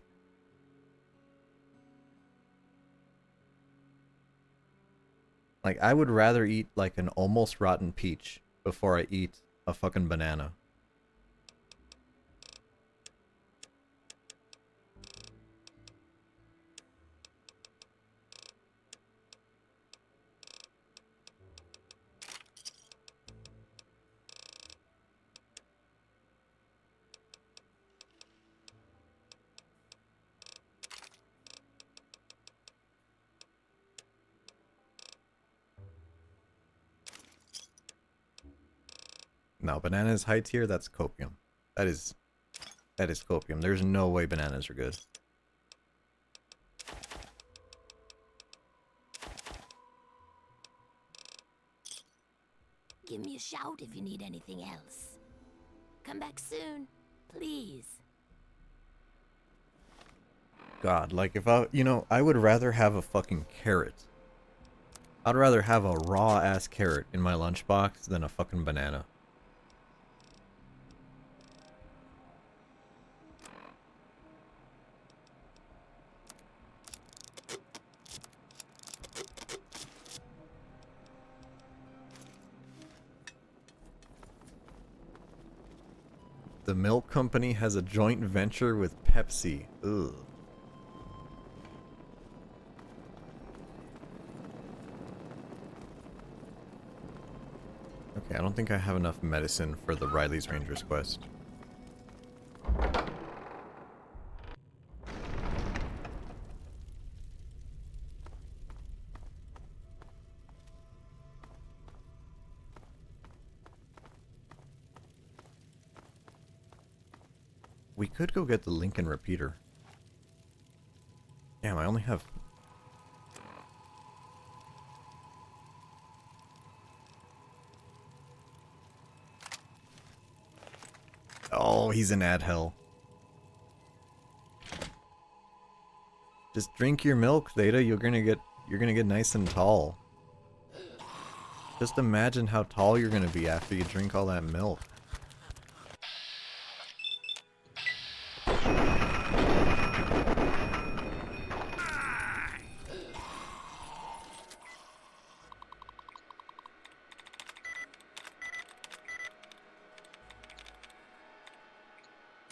Like, I would rather eat, like, an almost rotten peach before I eat a fucking banana. No, banana is high tier, that's copium. That is copium. There's no way bananas are good.
Give me a shout if you need anything else. Come back soon, please.
God, like if I would rather have a fucking carrot. I'd rather have a raw ass carrot in my lunchbox than a fucking banana. The milk company has a joint venture with Pepsi. Ugh. Okay, I don't think I have enough medicine for the Riley's Rangers quest. We could go get the Lincoln repeater. Damn, I only have... Oh, he's in ad hell. Just drink your milk, Theta. You're gonna get nice and tall. Just imagine how tall you're gonna be after you drink all that milk.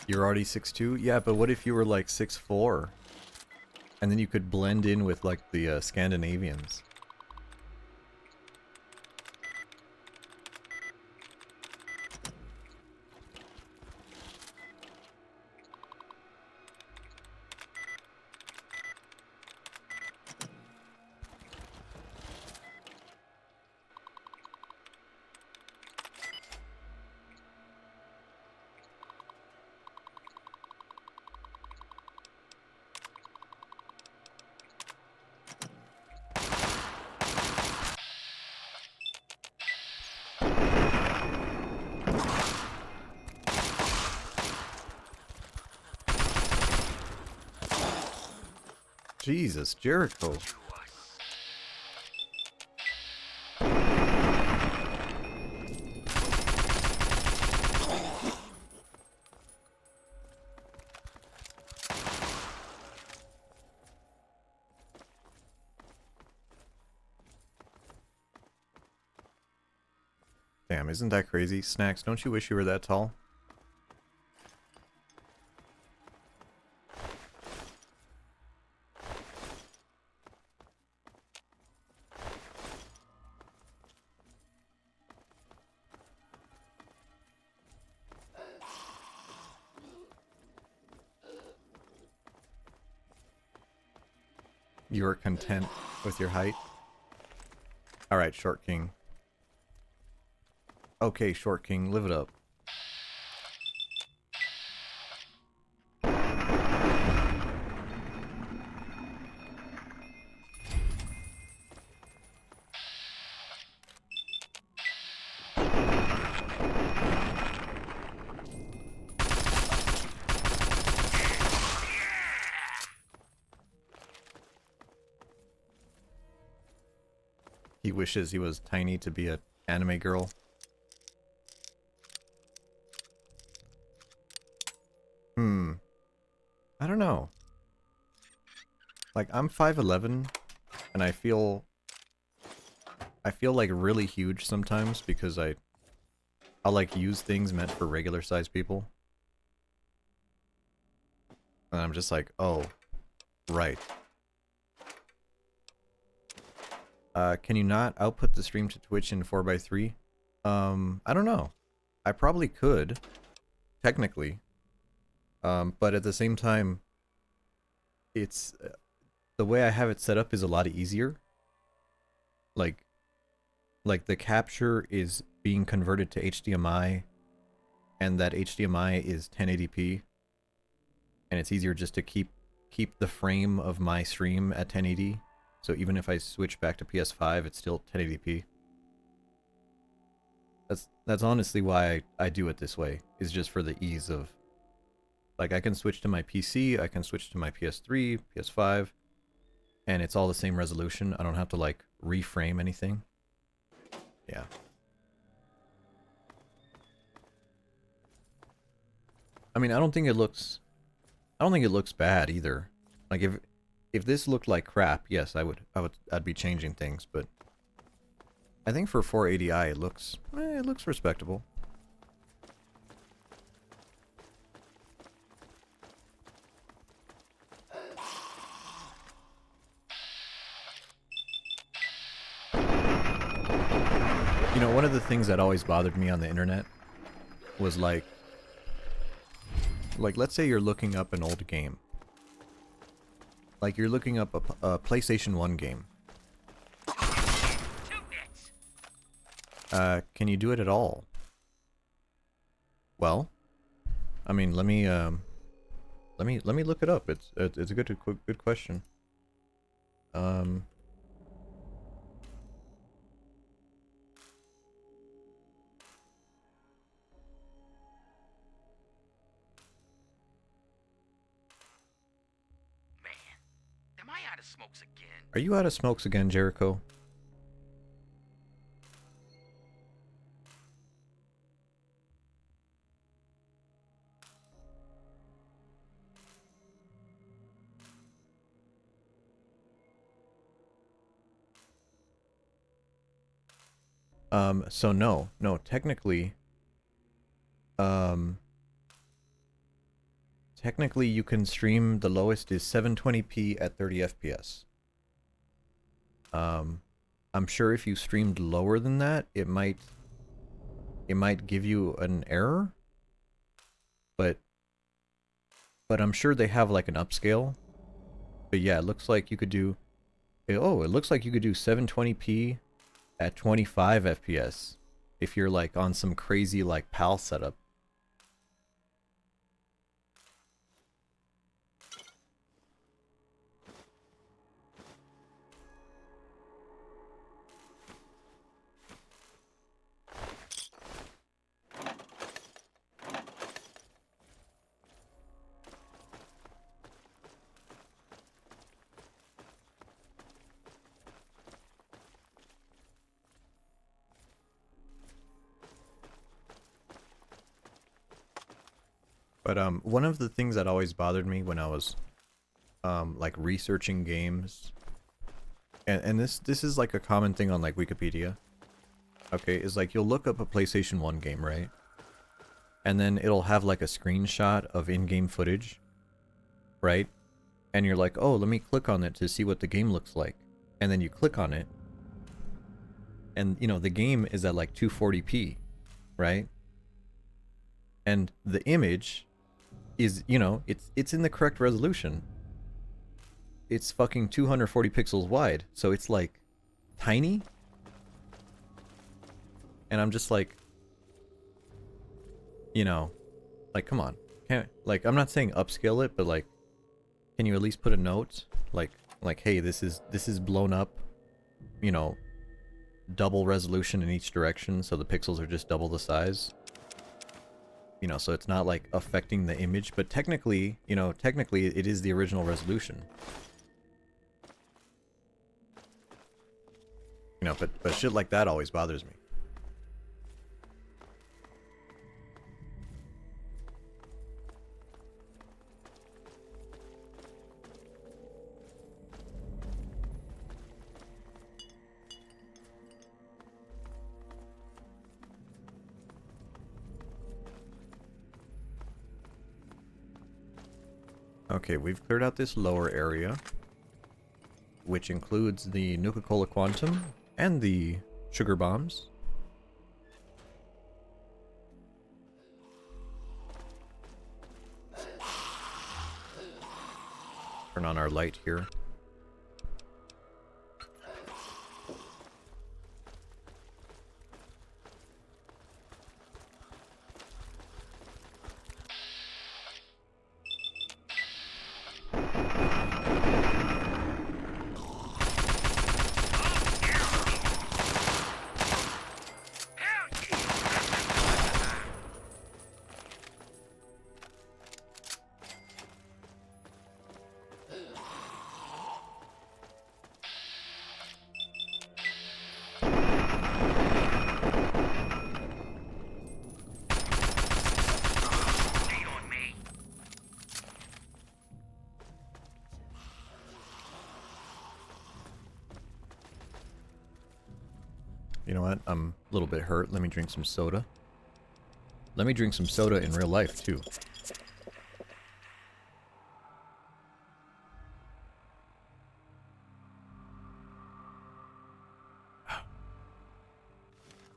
You're already 6'2"? Yeah, but what if you were like 6'4"? And then you could blend in with like the Scandinavians. Jesus, Jericho. Damn, isn't that crazy? Snacks, don't you wish you were that tall? You are content with your height? Alright, Short King. Okay, Short King, live it up. He wishes he was tiny to be an anime girl. I don't know. Like, I'm 5'11", and I feel like really huge sometimes because I'll like use things meant for regular sized people. And I'm just like, oh, right. Can you not output the stream to Twitch in 4:3? I don't know. I probably could, technically. But at the same time, it's the way I have it set up is a lot easier. Like the capture is being converted to HDMI, and that HDMI is 1080p, and it's easier just to keep the frame of my stream at 1080. So even if I switch back to PS5, it's still 1080p. That's honestly why I do it this way, is just for the ease of, like, I can switch to my PC, I can switch to my PS3, PS5, and it's all the same resolution. I don't have to like reframe anything. Yeah. I mean, I don't think it looks bad either. Like, if this looked like crap, yes, I'd be changing things, but I think for 480i it looks respectable. You know, one of the things that always bothered me on the internet was like let's say you're looking up an old game. Like, you're looking up a PlayStation 1 game. Can you do it at all? Well, I mean, let me look it up. It's a good question.
Am I out of smokes again?
Are you out of smokes again, Jericho? So no, technically, technically you can stream, the lowest is 720p at 30 FPS. I'm sure if you streamed lower than that, it might give you an error, but I'm sure they have like an upscale. But yeah, it looks like you could do, oh, it looks like you could do 720p at 25 FPS if you're like on some crazy like PAL setup. But one of the things that always bothered me when I was like researching games, and this is like a common thing on like Wikipedia. Okay, is like you'll look up a PlayStation 1 game, right? And then it'll have like a screenshot of in-game footage, right? And you're like, oh, let me click on it to see what the game looks like. And then you click on it, and you know the game is at like 240p, right? And the image is, you know, it's in the correct resolution. It's fucking 240 pixels wide, so it's like tiny. And I'm just like, you know, like come on. Can't, like, I'm not saying upscale it, but like, can you at least put a note like hey, this is blown up, you know, double resolution in each direction, so the pixels are just double the size. You know, so it's not like affecting the image, but technically, you know, technically it is the original resolution. You know, but shit like that always bothers me. Okay, we've cleared out this lower area, which includes the Nuka-Cola Quantum and the sugar bombs. Turn on our light here. You know what? I'm a little bit hurt. Let me drink some soda. Let me drink some soda in real life, too.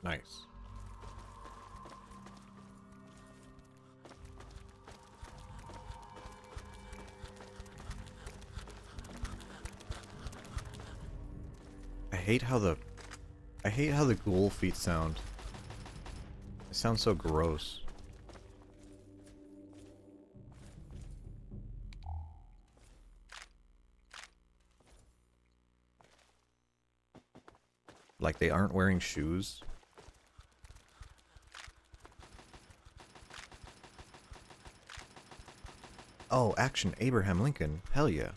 Nice. I hate how the ghoul feet sound. It sounds so gross. Like they aren't wearing shoes. Oh, action Abraham Lincoln. Hell yeah.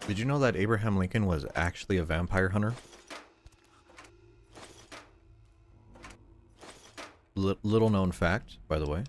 Did you know that Abraham Lincoln was actually a vampire hunter? Little known fact, by the way.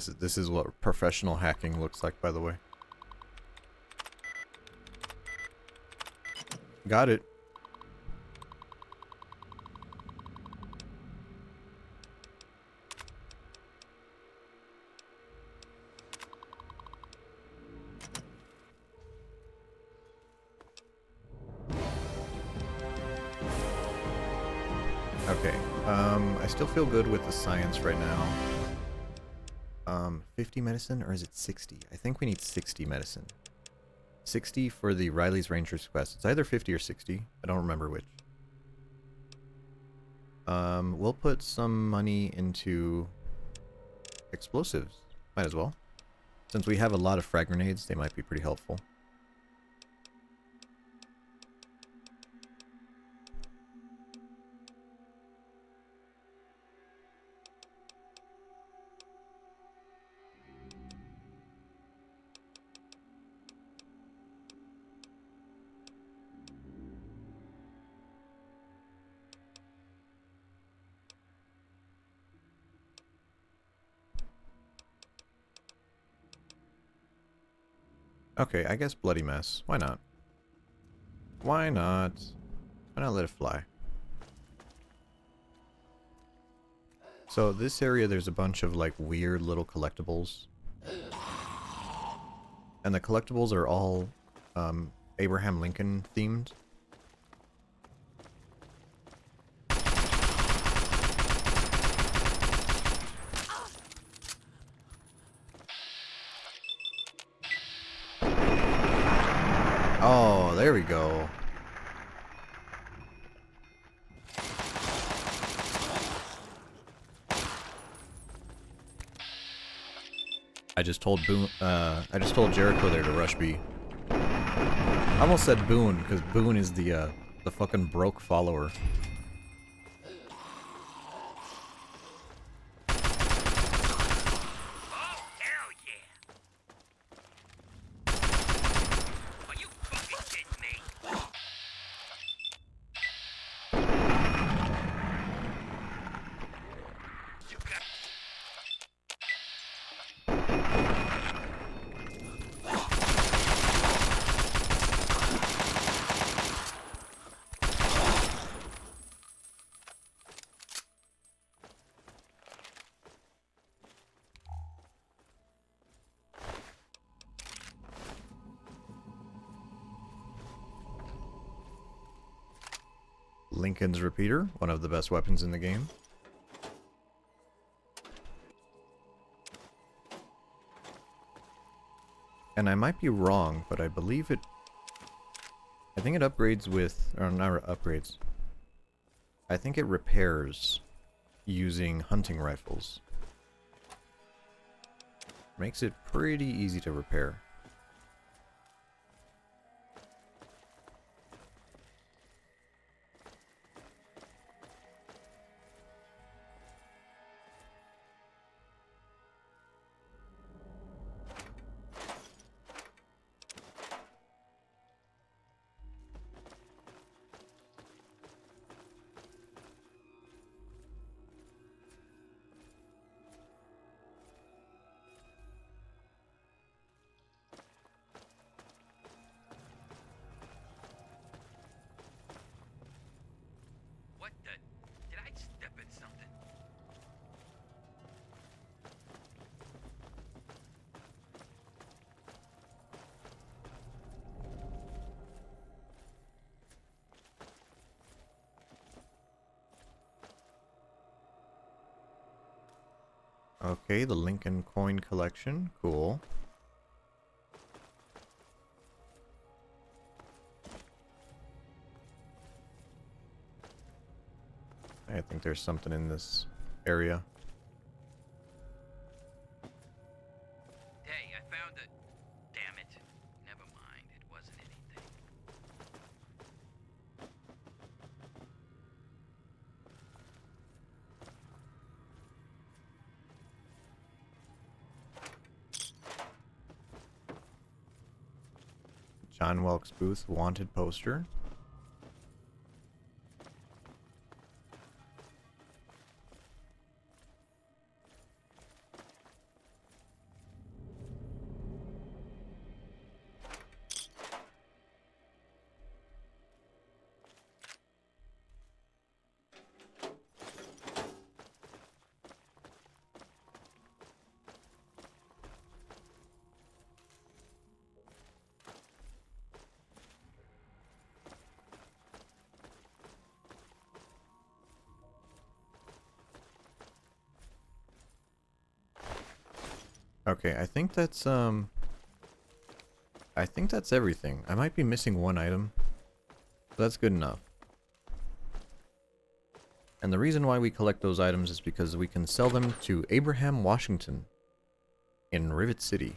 This is what professional hacking looks like, by the way. Got it. Okay, I still feel good with the science right now. 50 medicine, or is it 60? I think we need 60 medicine. 60 for the Riley's Rangers quest. It's either 50 or 60. I don't remember which. We'll put some money into explosives. Might as well. Since we have a lot of frag grenades, they might be pretty helpful. Okay, I guess Bloody Mess. Why not? Why not? Why not let it fly? So this area, there's a bunch of like weird little collectibles. And the collectibles are all Abraham Lincoln themed. Oh, there we go. I just told Jericho there to rush B. I almost said Boone, because Boone is the fucking broke follower. Lincoln's repeater, one of the best weapons in the game. And I might be wrong, but I believe it... I think it upgrades with... or not upgrades. I think it repairs using hunting rifles. Makes it pretty easy to repair.
What the? Did I step in something?
Okay, the Lincoln coin collection. Cool. I think there's something in this area.
Hey, I found a... Damn it. Never mind, it wasn't anything.
John Wilkes Booth wanted poster. Okay, I think that's everything. I might be missing one item, but that's good enough. And the reason why we collect those items is because we can sell them to Abraham Washington in Rivet City.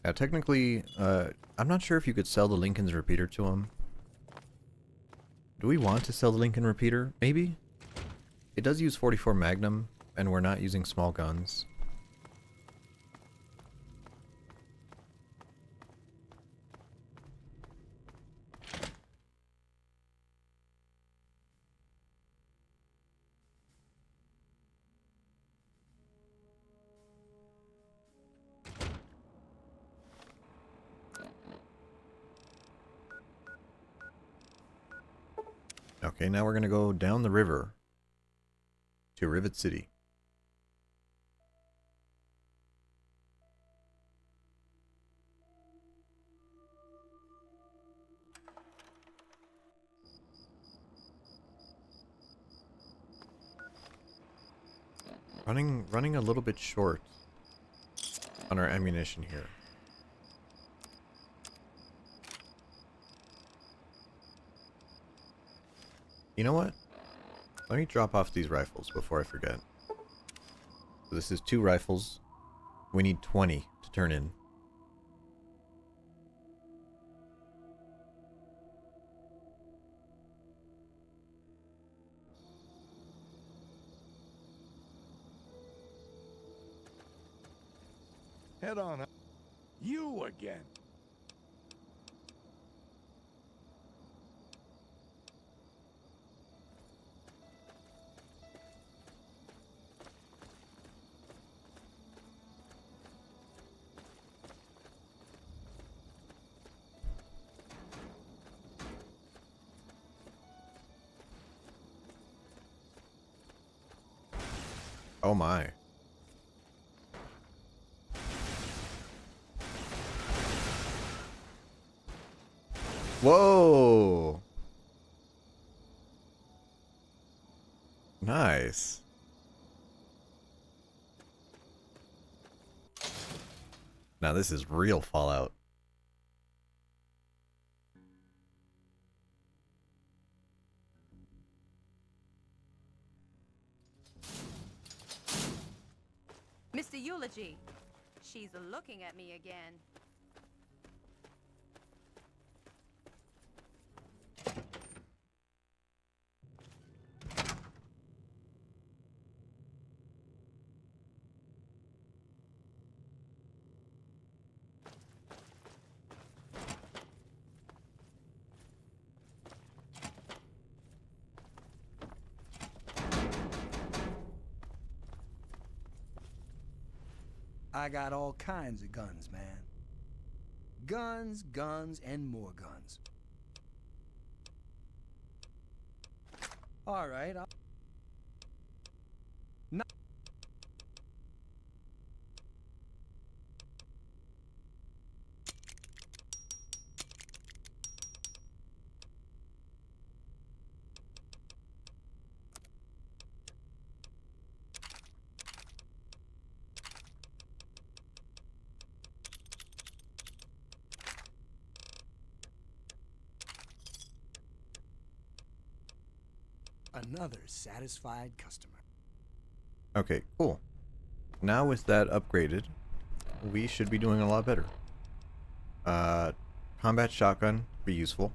Now, technically, I'm not sure if you could sell the Lincoln's repeater to him. Do we want to sell the Lincoln repeater? Maybe? It does use 44 Magnum, and we're not using small guns. Okay, now we're gonna go down the river to Rivet City. Running a little bit short on our ammunition here. You know what? Let me drop off these rifles before I forget. So this is 2 rifles. We need 20 to turn in.
Head on up. You again.
Oh my. Whoa! Nice. Now this is real Fallout.
Mr. Eulogy, she's looking at me again.
I got all kinds of guns, man. Guns, guns, and more guns. All right, no. Another satisfied customer.
Okay, cool. Now with that upgraded, we should be doing a lot better. Combat shotgun, be useful.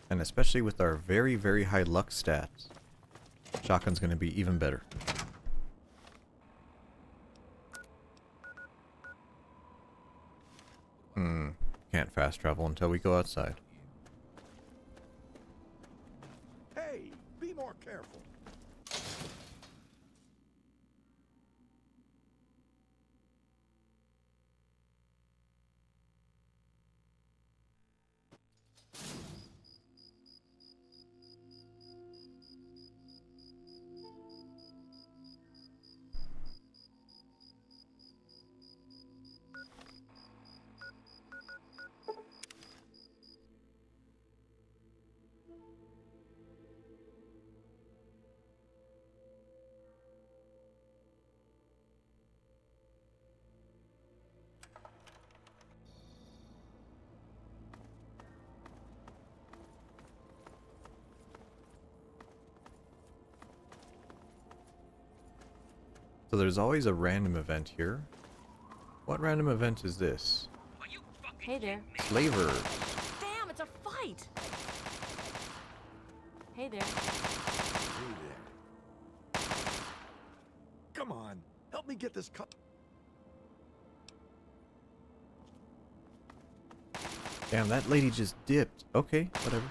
And especially with our very, very high luck stats, shotgun's gonna be even better. Can't fast travel until we go outside.
Hey, be more careful.
So there's always a random event here. What random event is this?
Hey there.
Slavers.
Damn, it's a fight! Hey there.
Hey there. Come on, help me get this car.
Damn, that lady just dipped. Okay, whatever.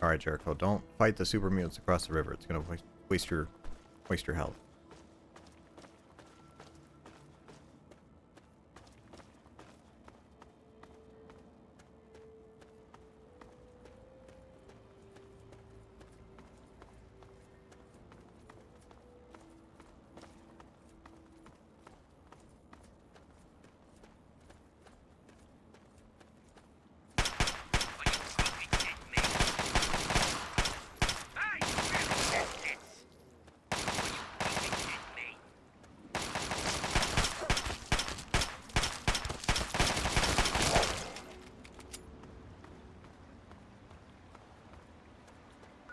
Alright, Jericho, don't fight the super mutants across the river. It's gonna waste your health.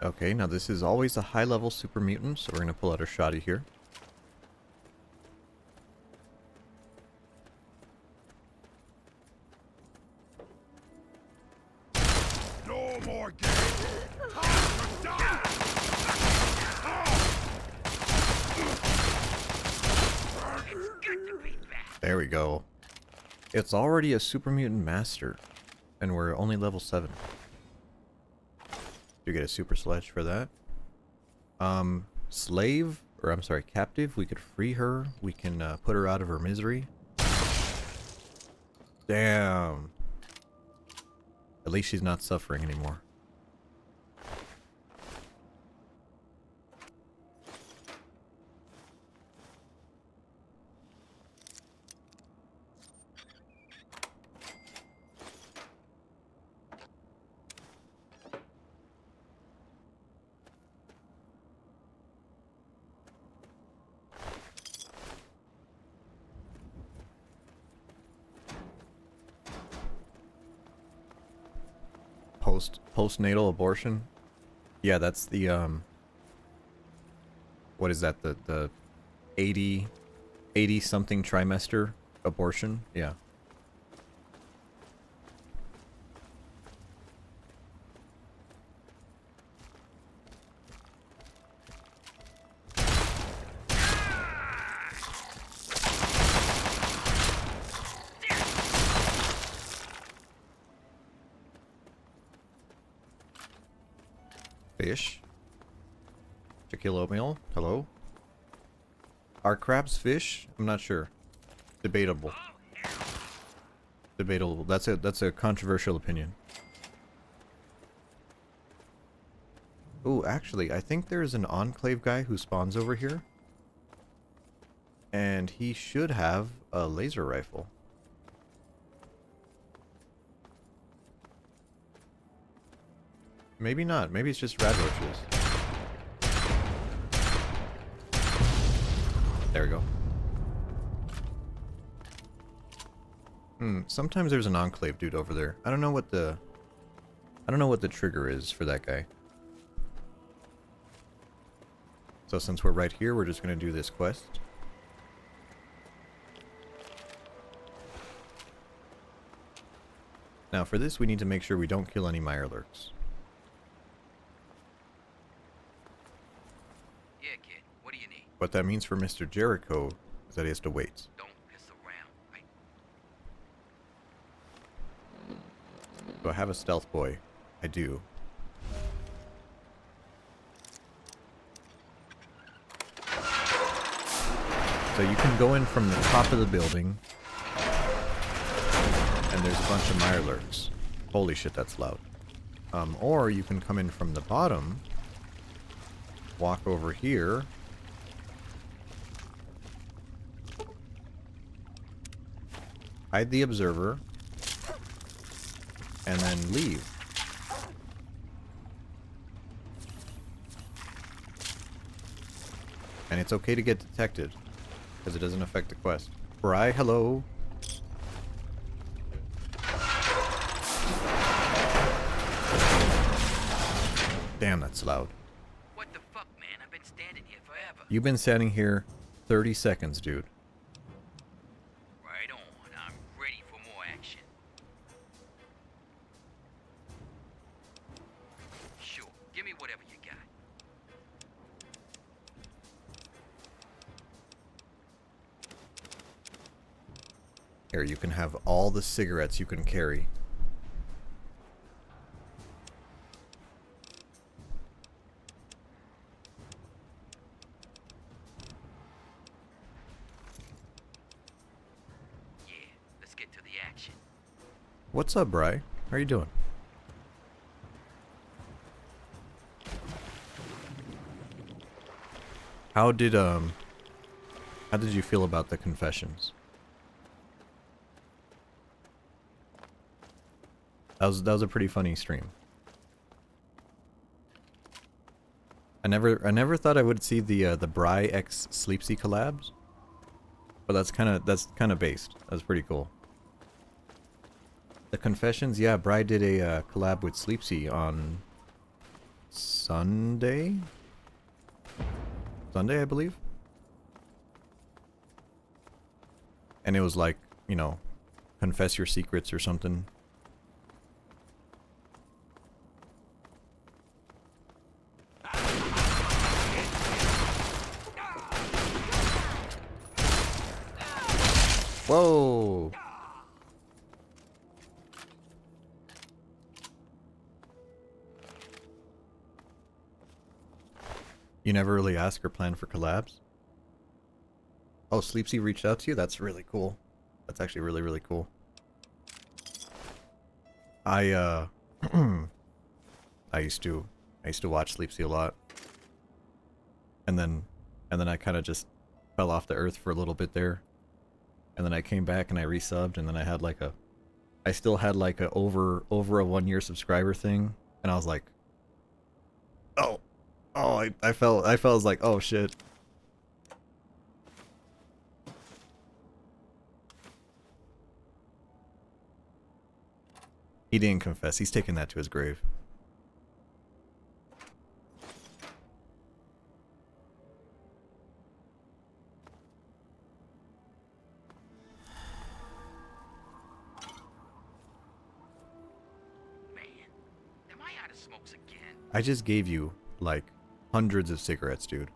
Okay, now this is always a high-level super mutant, so we're gonna pull out our shoddy here.
No more games.
There we go. It's already a super mutant master, and we're only level 7. You get a super sledge for that. Slave, or I'm sorry, captive. We could free her. We can put her out of her misery. Damn. At least she's not suffering anymore. Postnatal abortion. Yeah, that's the what is that, the 80 something trimester abortion? Yeah. Fish. Chicken oatmeal. Hello. Are crabs fish? I'm not sure. Debatable. Debatable. That's a controversial opinion. Ooh, actually, I think there's an Enclave guy who spawns over here. And he should have a laser rifle. Maybe not. Maybe it's just rad roaches. There we go. Sometimes there's an Enclave dude over there. I don't know what the trigger is for that guy. So since we're right here, we're just gonna do this quest. Now for this, we need to make sure we don't kill any Mirelurks.
Yeah, kid. What do you need?
What that means for Mr. Jericho is that he has to wait.
Don't piss around.
Do I have a stealth boy? I do. So you can go in from the top of the building, and there's a bunch of Mirelurks. Holy shit, that's loud. Or you can come in from the bottom, walk over here, hide the observer, and then leave. And it's okay to get detected, because it doesn't affect the quest. Bri, hello. Damn, that's loud.
What the fuck, man? I've been standing here forever.
You've been standing here 30 seconds, dude.
Right on. I'm ready for more action. Sure. Give me whatever you got.
Here, you can have all the cigarettes you can carry.
Yeah, let's get to the action.
What's up, Bri? How are you doing? How did you feel about the confessions? That was a pretty funny stream. I never thought I would see the Bri x Sleepsy collabs, but that's kind of based. That's pretty cool. The confessions, yeah. Bri did a collab with Sleepsy on Sunday, I believe, and it was like, you know, confess your secrets or something. Whoa! You never really ask or plan for collabs? Oh, Sleepsy reached out to you? That's really cool. That's actually really, really cool. I used to watch Sleepsy a lot. And then I kind of just fell off the earth for a little bit there. And then I came back and I resubbed, and then I still had like a over a 1 year subscriber thing, and I was like, I felt I was like, oh shit. He didn't confess. He's taking that to his grave.
Smokes again.
I just gave you like hundreds of cigarettes, dude.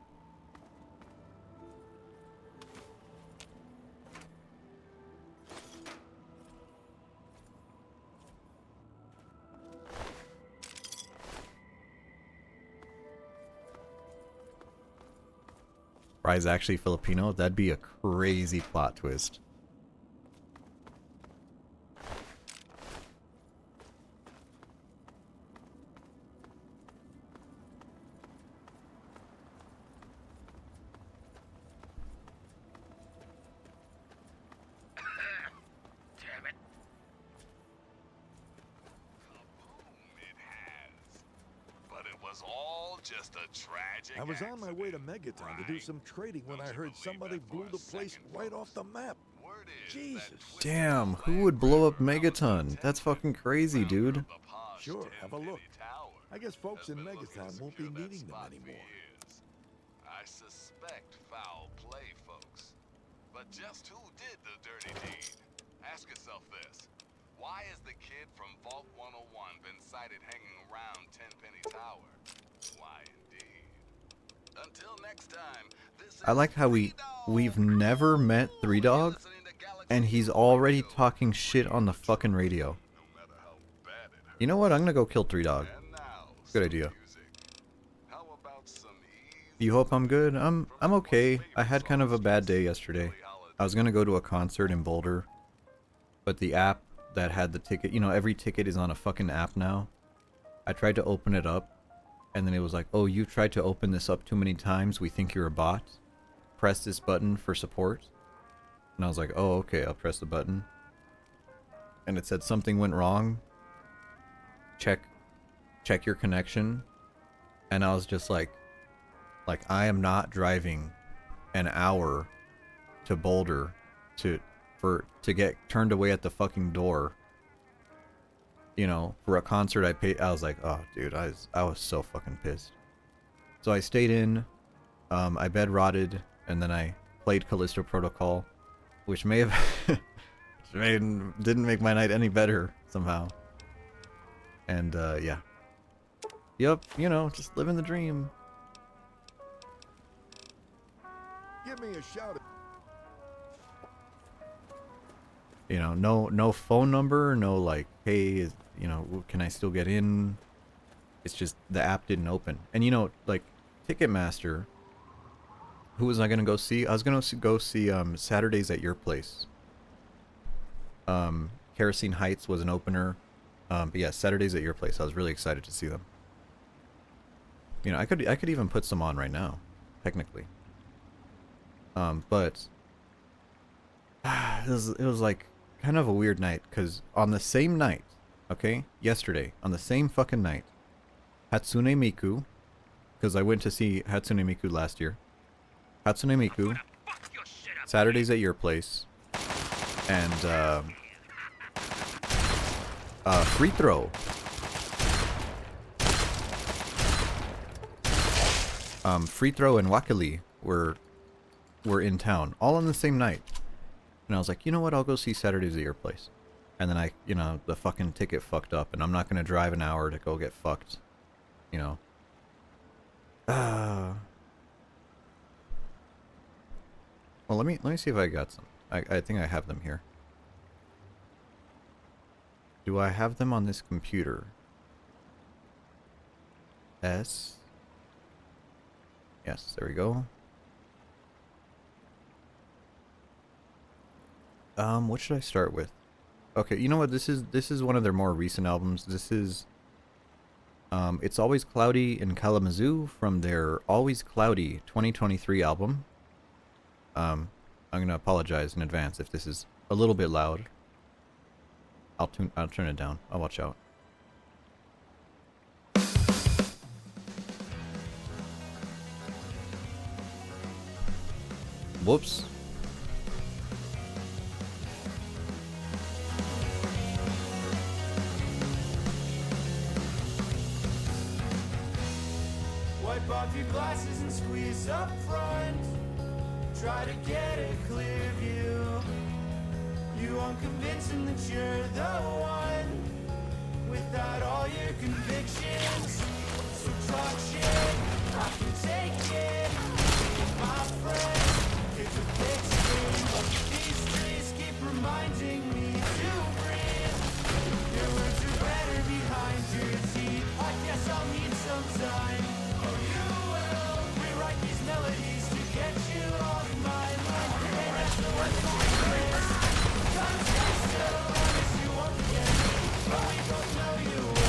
Bri's actually Filipino? That'd be a crazy plot twist.
I was on my way to Megaton to do some trading when I heard somebody blew the place right off the map. Jesus.
Damn, who would blow up Megaton? That's fucking crazy, dude.
Sure, have a look. I guess folks in Megaton won't be needing them anymore.
I suspect foul play, folks. But just who did the dirty deed? Ask yourself this. Why has the kid from Vault 101 been sighted hanging around Tenpenny Tower? Why indeed. Until next time, this
I like how we've never met Three Dog, and he's already talking shit on the fucking radio. You know what? I'm gonna go kill Three Dog. Good idea. You hope I'm good? I'm okay. I had kind of a bad day yesterday. I was gonna go to a concert in Boulder, but the app that had the ticket, you know, every ticket is on a fucking app now. I tried to open it up, and then it was like, oh, you tried to open this up too many times, we think you're a bot. Press this button for support. And I was like, oh, okay, I'll press the button. And it said something went wrong. Check your connection. And I was just like I am not driving an hour to Boulder to get turned away at the fucking door, you know, for a concert I paid. I was like, oh dude, I was so fucking pissed. So I stayed in, I bed rotted, and then I played Callisto Protocol, which may have didn't make my night any better somehow. And yeah. Yep, you know, just living the dream.
Give me a shout.
You know, no phone number, no like, hey, you know, can I still get in? It's just the app didn't open. And you know, like Ticketmaster, who was I gonna go see? I was gonna go see Saturdays at Your Place. Kerosene Heights was an opener. But yeah, Saturdays at Your Place. I was really excited to see them. You know, I could even put some on right now, technically. But it was like kind of a weird night, because on the same night, okay, yesterday, on the same fucking night, Hatsune Miku, because I went to see Hatsune Miku last year. Hatsune Miku, Saturdays at Your Place, and Free Throw. Free Throw and Wakali were in town, all on the same night. And I was like, you know what, I'll go see Saturdays at Your Place. And then you know, the fucking ticket fucked up, and I'm not gonna drive an hour to go get fucked. You know. Well, let me see if I got some. I think I have them here. Do I have them on this computer? Yes, there we go. What should I start with? Okay, you know what? This is one of their more recent albums. This is It's Always Cloudy in Kalamazoo from their Always Cloudy 2023 album. I'm gonna apologize in advance if this is a little bit loud. I'll turn it down. I'll watch out. Whoops.
Wipe off your glasses and squeeze up front. Try to get a clear view. You aren't convincing that you're the one without all your convictions. So talk shit, I can take it. My friend, it's a big scream, but these trees keep reminding me to breathe. Your words are better behind your teeth. I guess I'll need some time. Oh, you will rewrite these melodies to get you off my mind. And that's the worst part of this. Come stay still, promise you won't forget me, but we both know you will.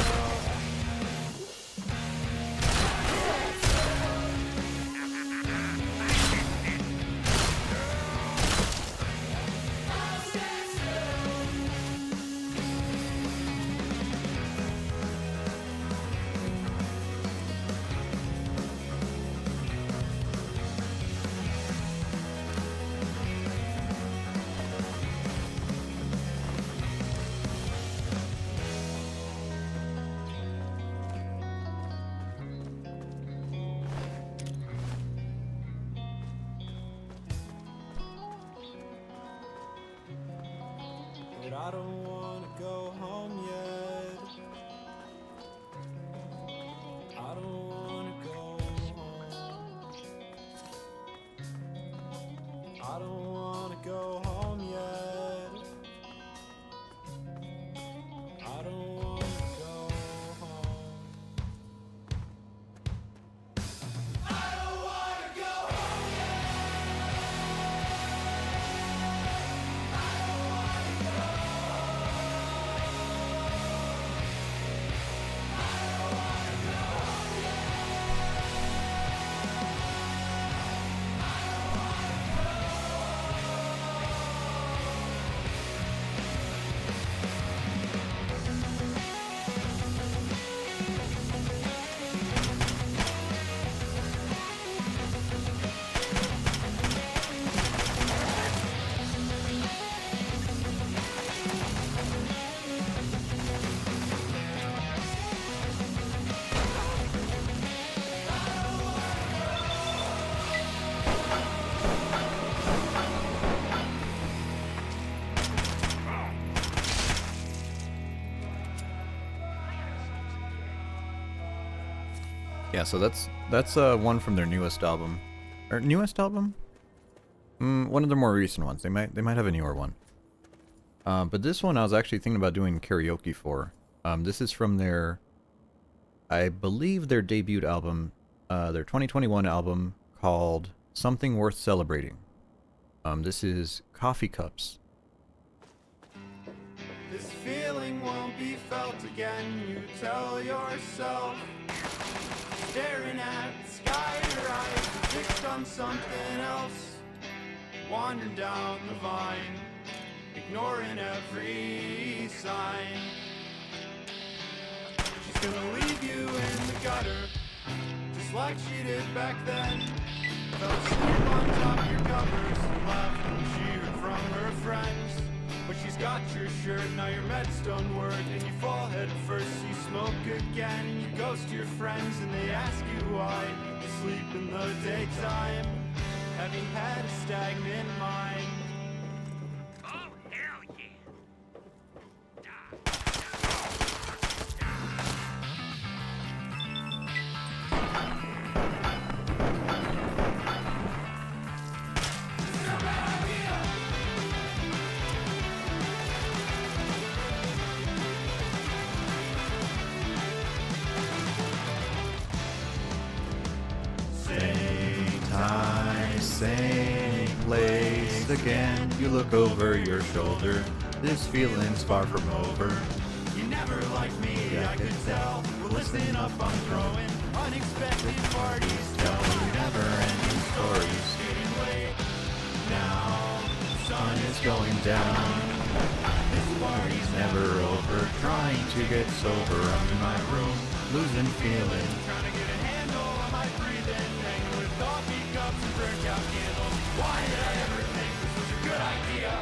But I don't wanna go home yet. I don't wanna go home. I don't wanna go home yet. I don't wanna go home. I don't wanna go home yet.
Yeah, so that's one from their newest album. Or newest album? One of their more recent ones. They might have a newer one. But this one I was actually thinking about doing karaoke for. This is from their, I believe their debut album, their 2021 album called Something Worth Celebrating. This is Coffee Cups.
This feeling won't be felt again, you tell yourself. Staring at the sky, your eyes are fixed on something else. Wandering down the vine, ignoring every sign. She's gonna leave you in the gutter, just like she did back then. Fell asleep on top of your covers and left when she heard from her friends. But she's got your shirt, now your meds don't work, and you fall head first, you smoke again. You ghost your friends and they ask you why you sleep in the daytime, having had a stagnant mind.
Oh, hell yeah!
Same place again. You look over your shoulder. This feeling's far from over.
You never liked me, I could tell. Well, listen up, I'm throwing unexpected parties, telling never-ending stories. Getting late now, the sun is going down. This party's never over. Trying to get sober, I'm in my room, losing feeling. Trying to get a handle on my breathing, hanging with coffee cups and burnt out candles. Why did I ever think this was a good idea?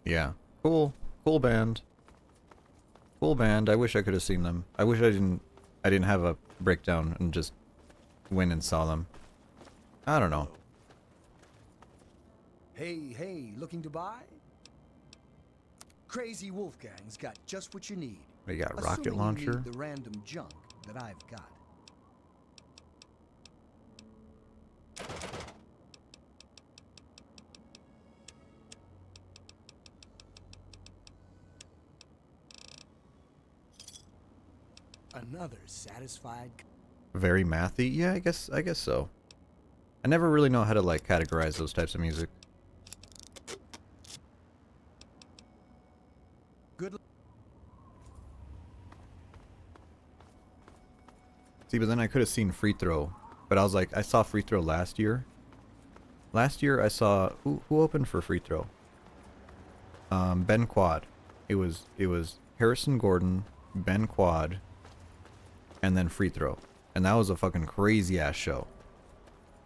Yeah. Cool band. Cool band. I wish I could have seen them. I wish I didn't have a breakdown and just went and saw them. I don't know.
Hey, looking to buy? Crazy Wolfgang's got just what you need.
We got a
Assuming
rocket
you
launcher.
need the random junk that I've got. Another satisfied.
Very mathy. Yeah, I guess so. I never really know how to like categorize those types of music.
Good.
See, but then I could have seen Free Throw, but I was like, I saw Free Throw last year. Last year I saw who opened for Free Throw. Ben Quad. It was Harrison Gordon, Ben Quad, and then Free Throw, and that was a fucking crazy ass show.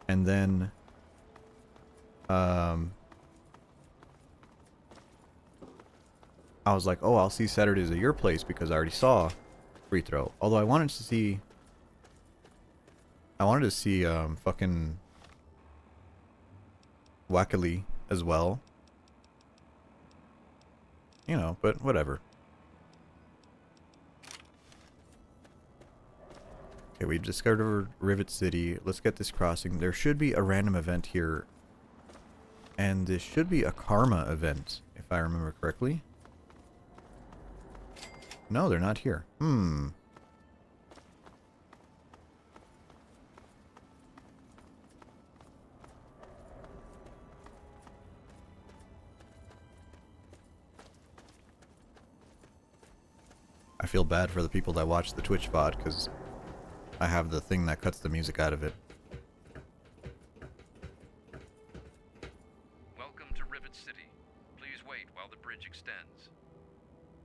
And then I was like, oh, I'll see Saturdays at your place because I already saw Free Throw. Although I wanted to see fucking Wackily as well. You know, but whatever. Okay, we've discovered Rivet City. Let's get this crossing. There should be a random event here. And this should be a karma event, if I remember correctly. No, they're not here. feel bad for the people that watch the Twitch VOD because I have the thing that cuts the music out of it.
Welcome to Rivet City. Please wait while the bridge extends.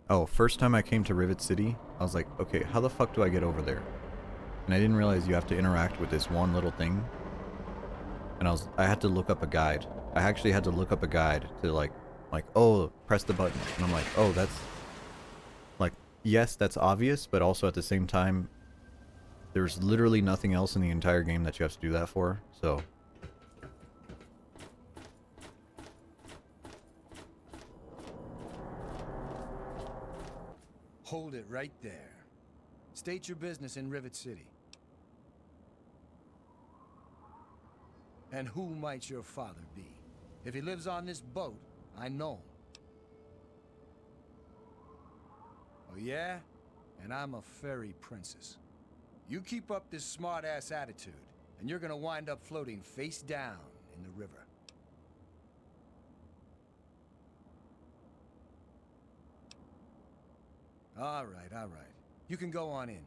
Oh, first time I came to Rivet City, I was like, okay, how the fuck do I get over there? And I didn't realize you have to interact with this one little thing. And I had to look up a guide. I actually had to look up a guide to like, oh, press the button. And I'm like, oh, that's, like, yes, that's obvious, but also at the same time, there's literally nothing else in the entire game that you have to do that for, so.
Hold it right there. State your business in Rivet City. And who might your father be? If he lives on this boat, I know him. Oh yeah? And I'm a fairy princess. You keep up this smart-ass attitude, and you're gonna wind up floating face down in the river. All right. You can go on in.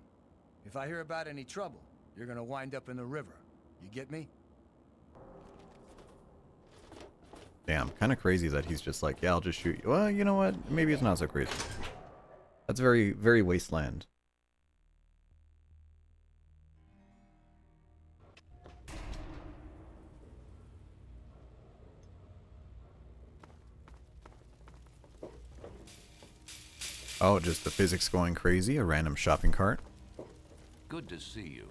If I hear about any trouble, you're gonna wind up in the river. You get me?
Damn, kind of crazy that he's just like, yeah, I'll just shoot you. Well, you know what? Maybe it's not so crazy. That's very, very Wasteland. Oh, just the physics going crazy, a random shopping cart.
Good to see you.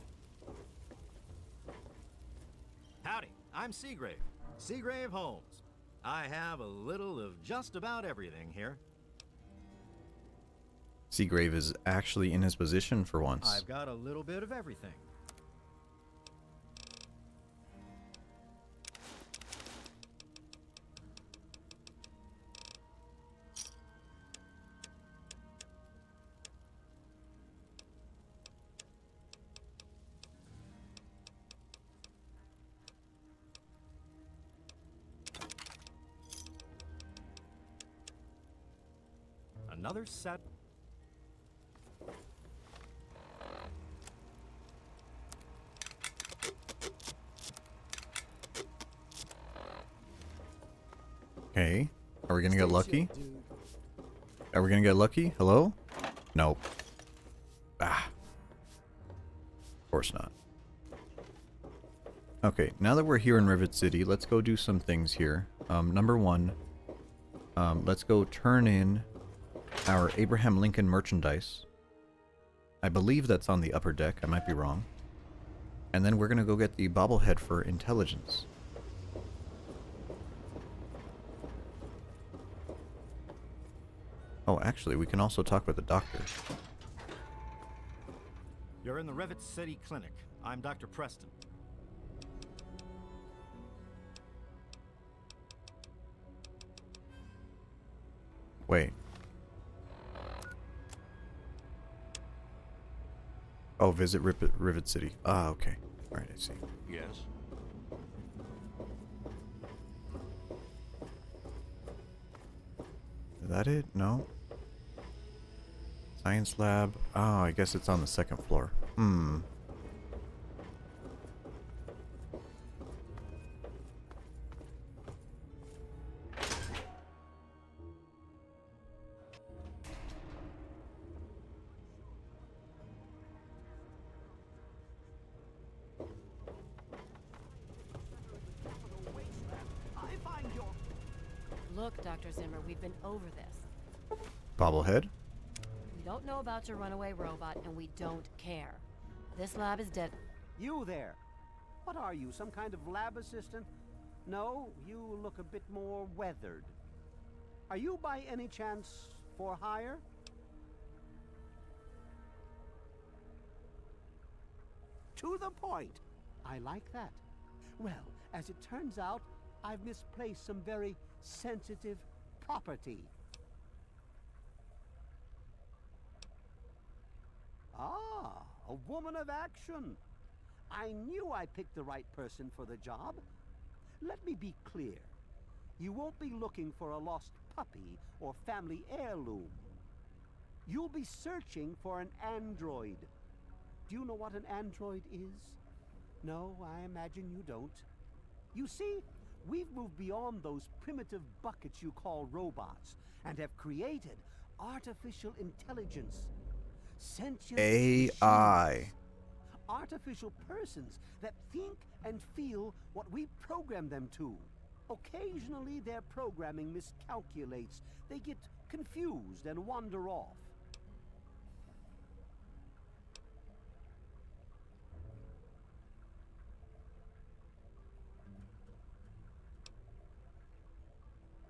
Howdy, I'm Seagrave. Seagrave Holmes. I have a little of just about everything here.
Seagrave is actually in his position for once.
I've got a little bit of everything. Another set.
Okay. Are we gonna get lucky? Are we gonna get lucky? Hello? Nope. Ah. Of course not. Okay, now that we're here in Rivet City, let's go do some things here. Number one, let's go turn in our Abraham Lincoln merchandise. I believe that's on the upper deck. I might be wrong. And then we're gonna go get the bobblehead for intelligence. Oh, actually, we can also talk with the doctor.
You're in the Rivet City Clinic. I'm Dr. Preston.
Wait. Oh, visit Rivet City. Ah, okay. Alright, I see.
Yes.
Is that it? No? Science lab. Oh, I guess it's on the second floor. Hmm.
Look, Dr. Zimmer, we've been over this.
Bobblehead?
We don't know about your runaway robot, and we don't care. This lab is dead.
You there. What are you, some kind of lab assistant? No, you look a bit more weathered. Are you by any chance for hire? To the point. I like that. Well, as it turns out, I've misplaced some very sensitive property. Ah, a woman of action. I knew I picked the right person for the job. Let me be clear. You won't be looking for a lost puppy or family heirloom. You'll be searching for an android. Do you know what an android is? No, I imagine you don't. You see, we've moved beyond those primitive buckets you call robots and have created artificial intelligence. Sentient
AI.
machines. Artificial persons that think and feel what we program them to. Occasionally, their programming miscalculates. They get confused and wander off.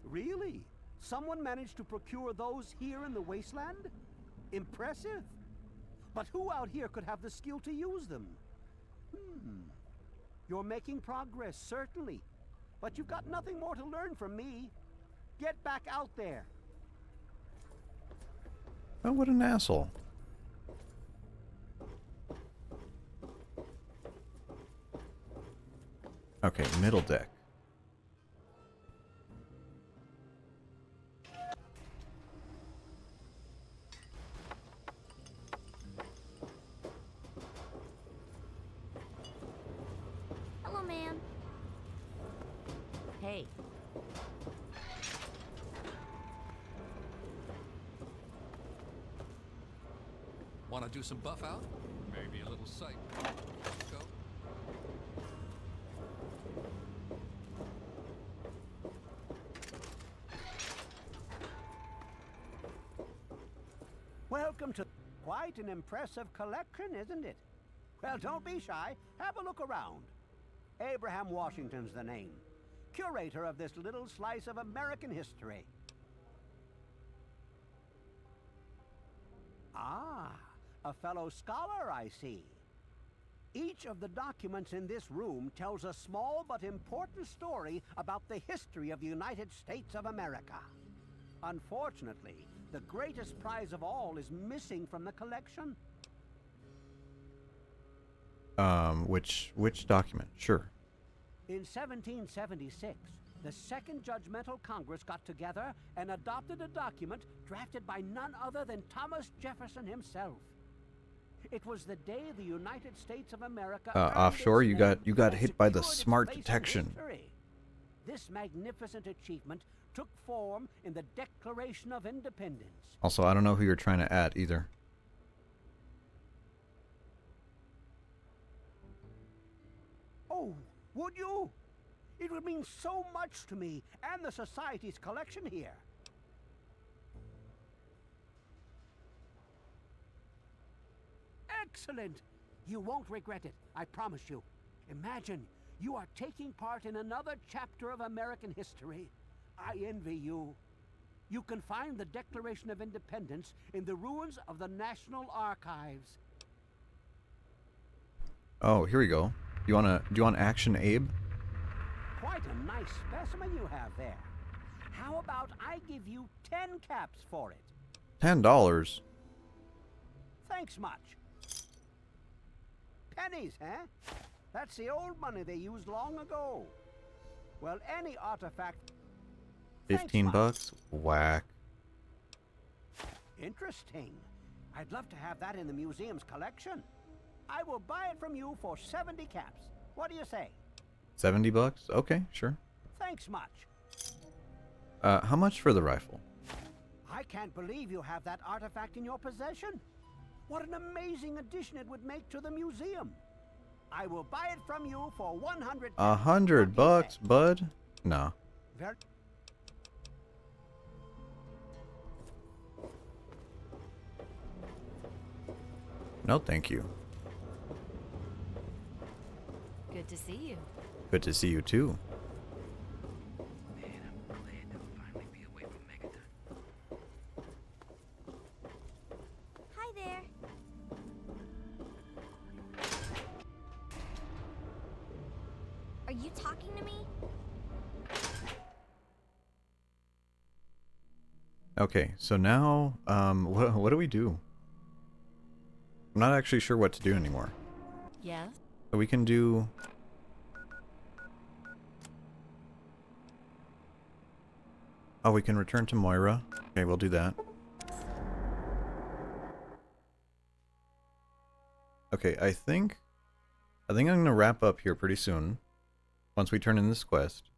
Really? Someone managed to procure those here in the wasteland? Impressive. But who out here could have the skill to use them? You're making progress, certainly. But you've got nothing more to learn from me. Get back out there.
Oh, what an asshole. Okay, middle deck.
Hello, ma'am.
Hey.
Want to do some buff out? Maybe a little sight. Go.
Welcome to quite an impressive collection, isn't it? Well, don't be shy. Have a look around. Abraham Washington's the name. Curator of this little slice of American history. Ah, a fellow scholar, I see. Each of the documents in this room tells a small but important story about the history of the United States of America. Unfortunately, the greatest prize of all is missing from the collection.
Which document? Sure.
In 1776, the Second Judgmental Congress got together and adopted a document drafted by none other than Thomas Jefferson himself. It was the day the United States of America
Offshore, you got hit by the smart detection.
This magnificent achievement took form in the Declaration of Independence.
Also, I don't know who you're trying to add either.
Oh, would you? It would mean so much to me and the Society's collection here. Excellent! You won't regret it, I promise you. Imagine, you are taking part in another chapter of American history. I envy you. You can find the Declaration of Independence in the ruins of the National Archives.
Oh, here we go. Do you want action, Abe?
Quite a nice specimen you have there. How about I give you 10 caps for it?
$10.
Thanks much. Pennies, huh? That's the old money they used long ago. Well, any artifact...
15 bucks? Whack.
Interesting. I'd love to have that in the museum's collection. I will buy it from you for 70 caps. What do you say?
70 bucks? Okay, sure.
Thanks much.
How much for the rifle?
I can't believe you have that artifact in your possession. What an amazing addition it would make to the museum. I will buy it from you for 100.
100 bucks, bud? No.
Ver
No, thank you.
Good to see you.
Good to see you too.
Hi there. Are you talking to me?
Okay, so now, what do we do? I'm not actually sure what to do anymore.
Yes?
So we can do... Oh, we can return to Moira. Okay, we'll do that. Okay, I think I'm gonna wrap up here pretty soon. Once we turn in this quest.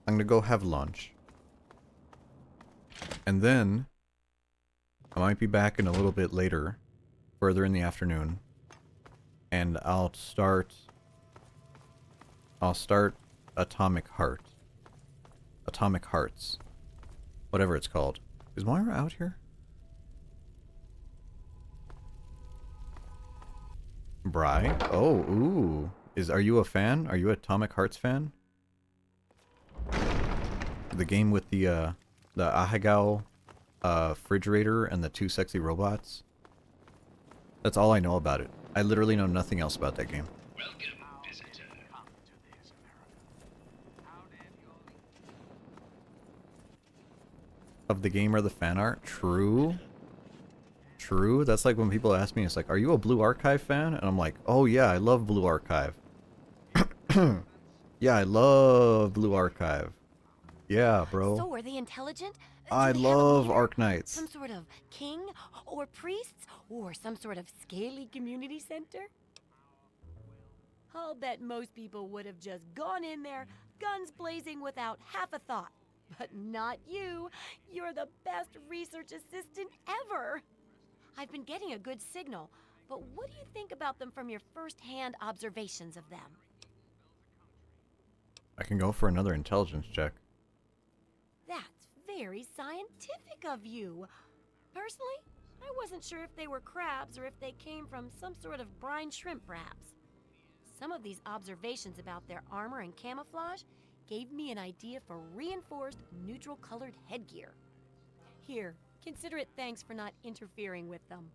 I'm gonna go have lunch. And then I might be back in a little bit later, further in the afternoon. And I'll start Atomic Heart. Atomic Hearts. Whatever it's called. Is Moira out here? Bri? Oh, ooh. Are you a fan? Are you an Atomic Hearts fan? The game with the Ahegao refrigerator and the two sexy robots? That's all I know about it. I literally know nothing else about that game. Of the game or the fan art? True. True. That's like when people ask me, it's like, are you a Blue Archive fan? And I'm like, oh yeah, I love Blue Archive. Yeah, I love Blue Archive. Yeah, bro.
So are they intelligent?
I
Do they have a
love
leader?
Arknights.
Some sort of king? Or priests? Or some sort of scaly community center? I'll bet most people would have just gone in there, guns blazing without half a thought. But not you. You're the best research assistant ever. I've been getting a good signal, but what do you think about them from your first-hand observations of them?
I can go for another intelligence check.
That's very scientific of you. Personally, I wasn't sure if they were crabs or if they came from some sort of brine shrimp, perhaps. Some of these observations about their armor and camouflage gave me an idea for reinforced neutral-colored headgear. Here, consider it thanks for not interfering with them.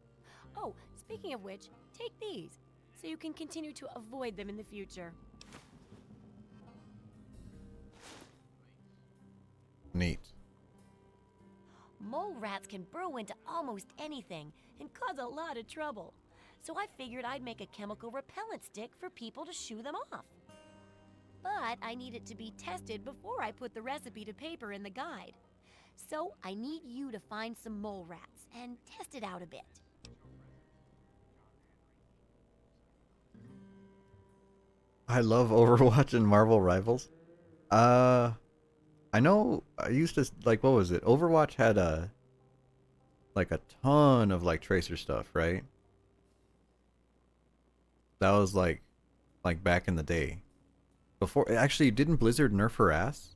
Oh, speaking of which, take these, so you can continue to avoid them in the future.
Neat.
Mole rats can burrow into almost anything and cause a lot of trouble. So I figured I'd make a chemical repellent stick for people to shoo them off. But I need it to be tested before I put the recipe to paper in the guide. So I need you to find some mole rats and test it out a bit.
I love Overwatch and Marvel Rivals. I know I used to, like, what was it? Overwatch had a ton of, like, Tracer stuff, right? That was, like back in the day. Before, actually, didn't Blizzard nerf her ass?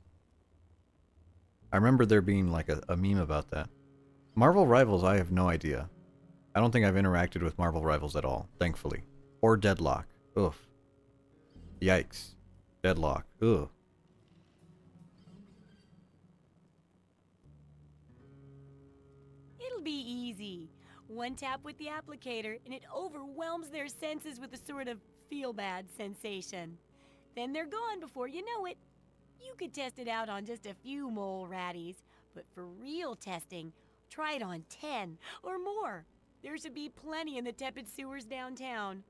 I remember there being, like, a meme about that. Marvel Rivals, I have no idea. I don't think I've interacted with Marvel Rivals at all, thankfully. Or Deadlock. Oof. Yikes. Deadlock. Ugh.
It'll be easy. One tap with the applicator and it overwhelms their senses with a sort of feel-bad sensation. Then they're gone before you know it. You could test it out on just a few mole ratties, but for real testing, try it on 10 or more. There should be plenty in the tepid sewers downtown.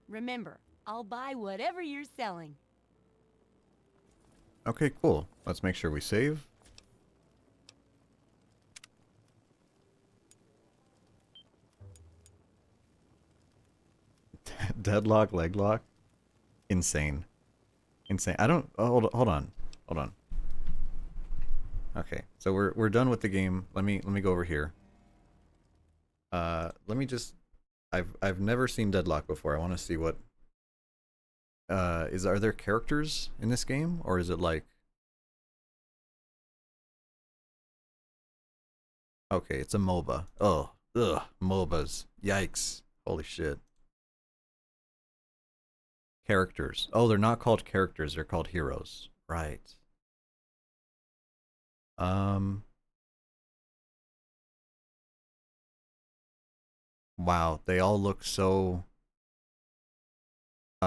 Remember, I'll buy whatever you're selling.
Okay, cool. Let's make sure we save. Deadlock, leg lock. Insane. Insane. I don't, hold on. Hold on. Okay, so we're done with the game. Let me go over here. Let me just, I've never seen Deadlock before. I want to see what are there characters in this game, or is it like, okay, it's a MOBA. Oh, ugh, MOBAs. Yikes. Holy shit. Characters. Oh, they're not called characters, they're called heroes. Right. Wow, they all look so they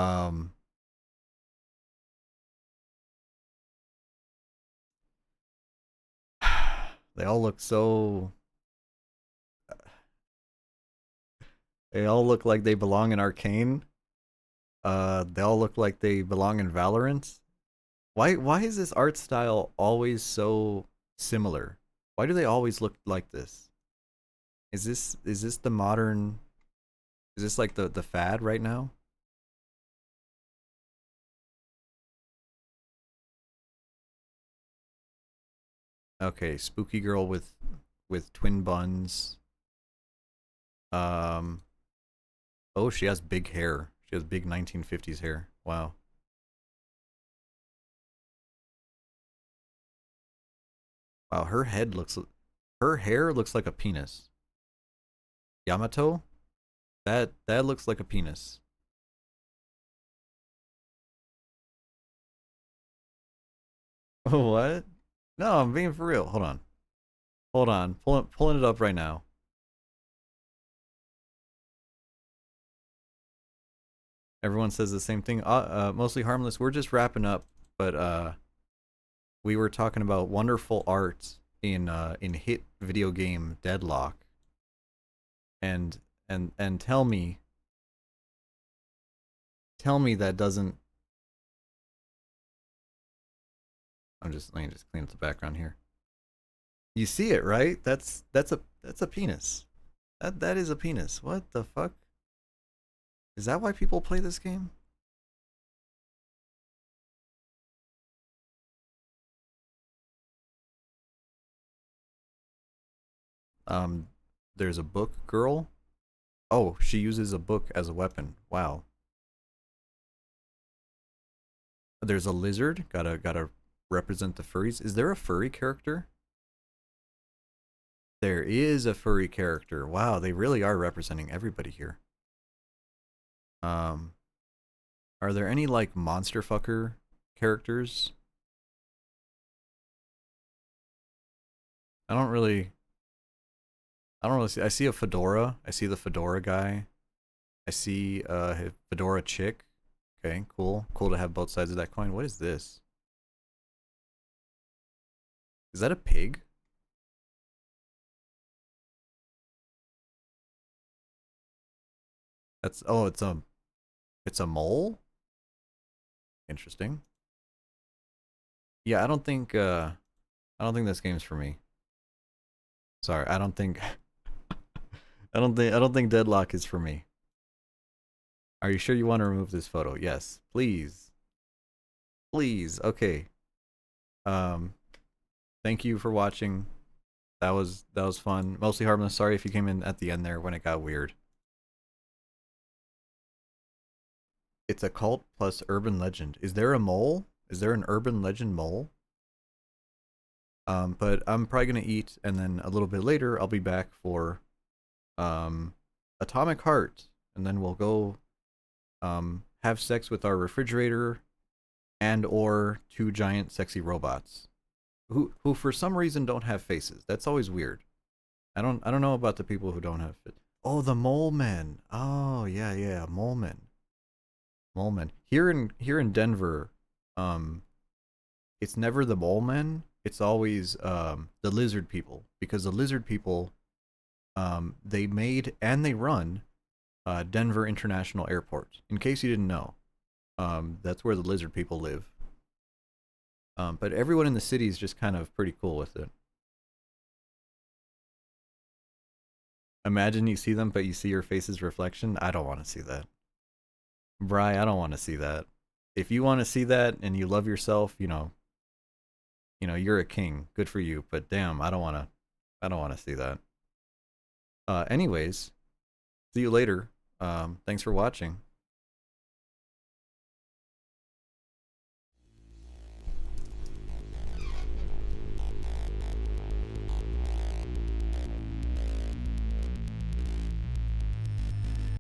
all look so they all look like they belong in Arcane. They all look like they belong in Valorant. Why is this art style always so similar? Why do they always look like this? Is this the modern, is this like the fad right now? Okay, spooky girl with twin buns. Um oh, she has big hair. She has big 1950s hair. Wow. Wow, her hair looks like a penis. Yamato? That looks like a penis. What? No, I'm being for real. Hold on. Hold on. Pulling it up right now. Everyone says the same thing. Mostly harmless. We're just wrapping up, but we were talking about wonderful art in hit video game Deadlock. And tell me that doesn't. Let me just clean up the background here. You see it, right? That's a penis. That is a penis. What the fuck? Is that why people play this game? There's a book girl. Oh, she uses a book as a weapon. Wow. There's a lizard. Gotta represent the furries. Is there a furry character? There is a furry character. Wow, they really are representing everybody here. Are there any like monster fucker characters? I don't really see. I see a fedora. I see the fedora guy. I see a fedora chick. Okay, cool. Cool to have both sides of that coin. What is this? Is that a pig? That's, oh, it's a mole? Interesting. Yeah, I don't think this game's for me. Sorry, I don't think I don't think Deadlock is for me. Are you sure you want to remove this photo? Yes, please. Please. Okay. Thank you for watching. That was fun. Mostly harmless. Sorry if you came in at the end there when it got weird. It's a cult plus urban legend. Is there a mole? Is there an urban legend mole? But I'm probably gonna eat, and then a little bit later I'll be back for Atomic Heart, and then we'll go have sex with our refrigerator and or two giant sexy robots who for some reason don't have faces. That's always weird. I don't know about the people who don't have it. Oh, the mole men. Oh, yeah, mole men. Mole men. Here in Denver, it's never the mole men. It's always the lizard people, because the lizard people they made and they run Denver International Airport. In case you didn't know, that's where the lizard people live. But everyone in the city is just kind of pretty cool with it. Imagine you see them, but you see your face's reflection. I don't want to see that. Bri, I don't want to see that. If you want to see that and you love yourself, you know, you're a king. Good for you. But damn, I don't want to see that. Anyways, see you later. Thanks for watching.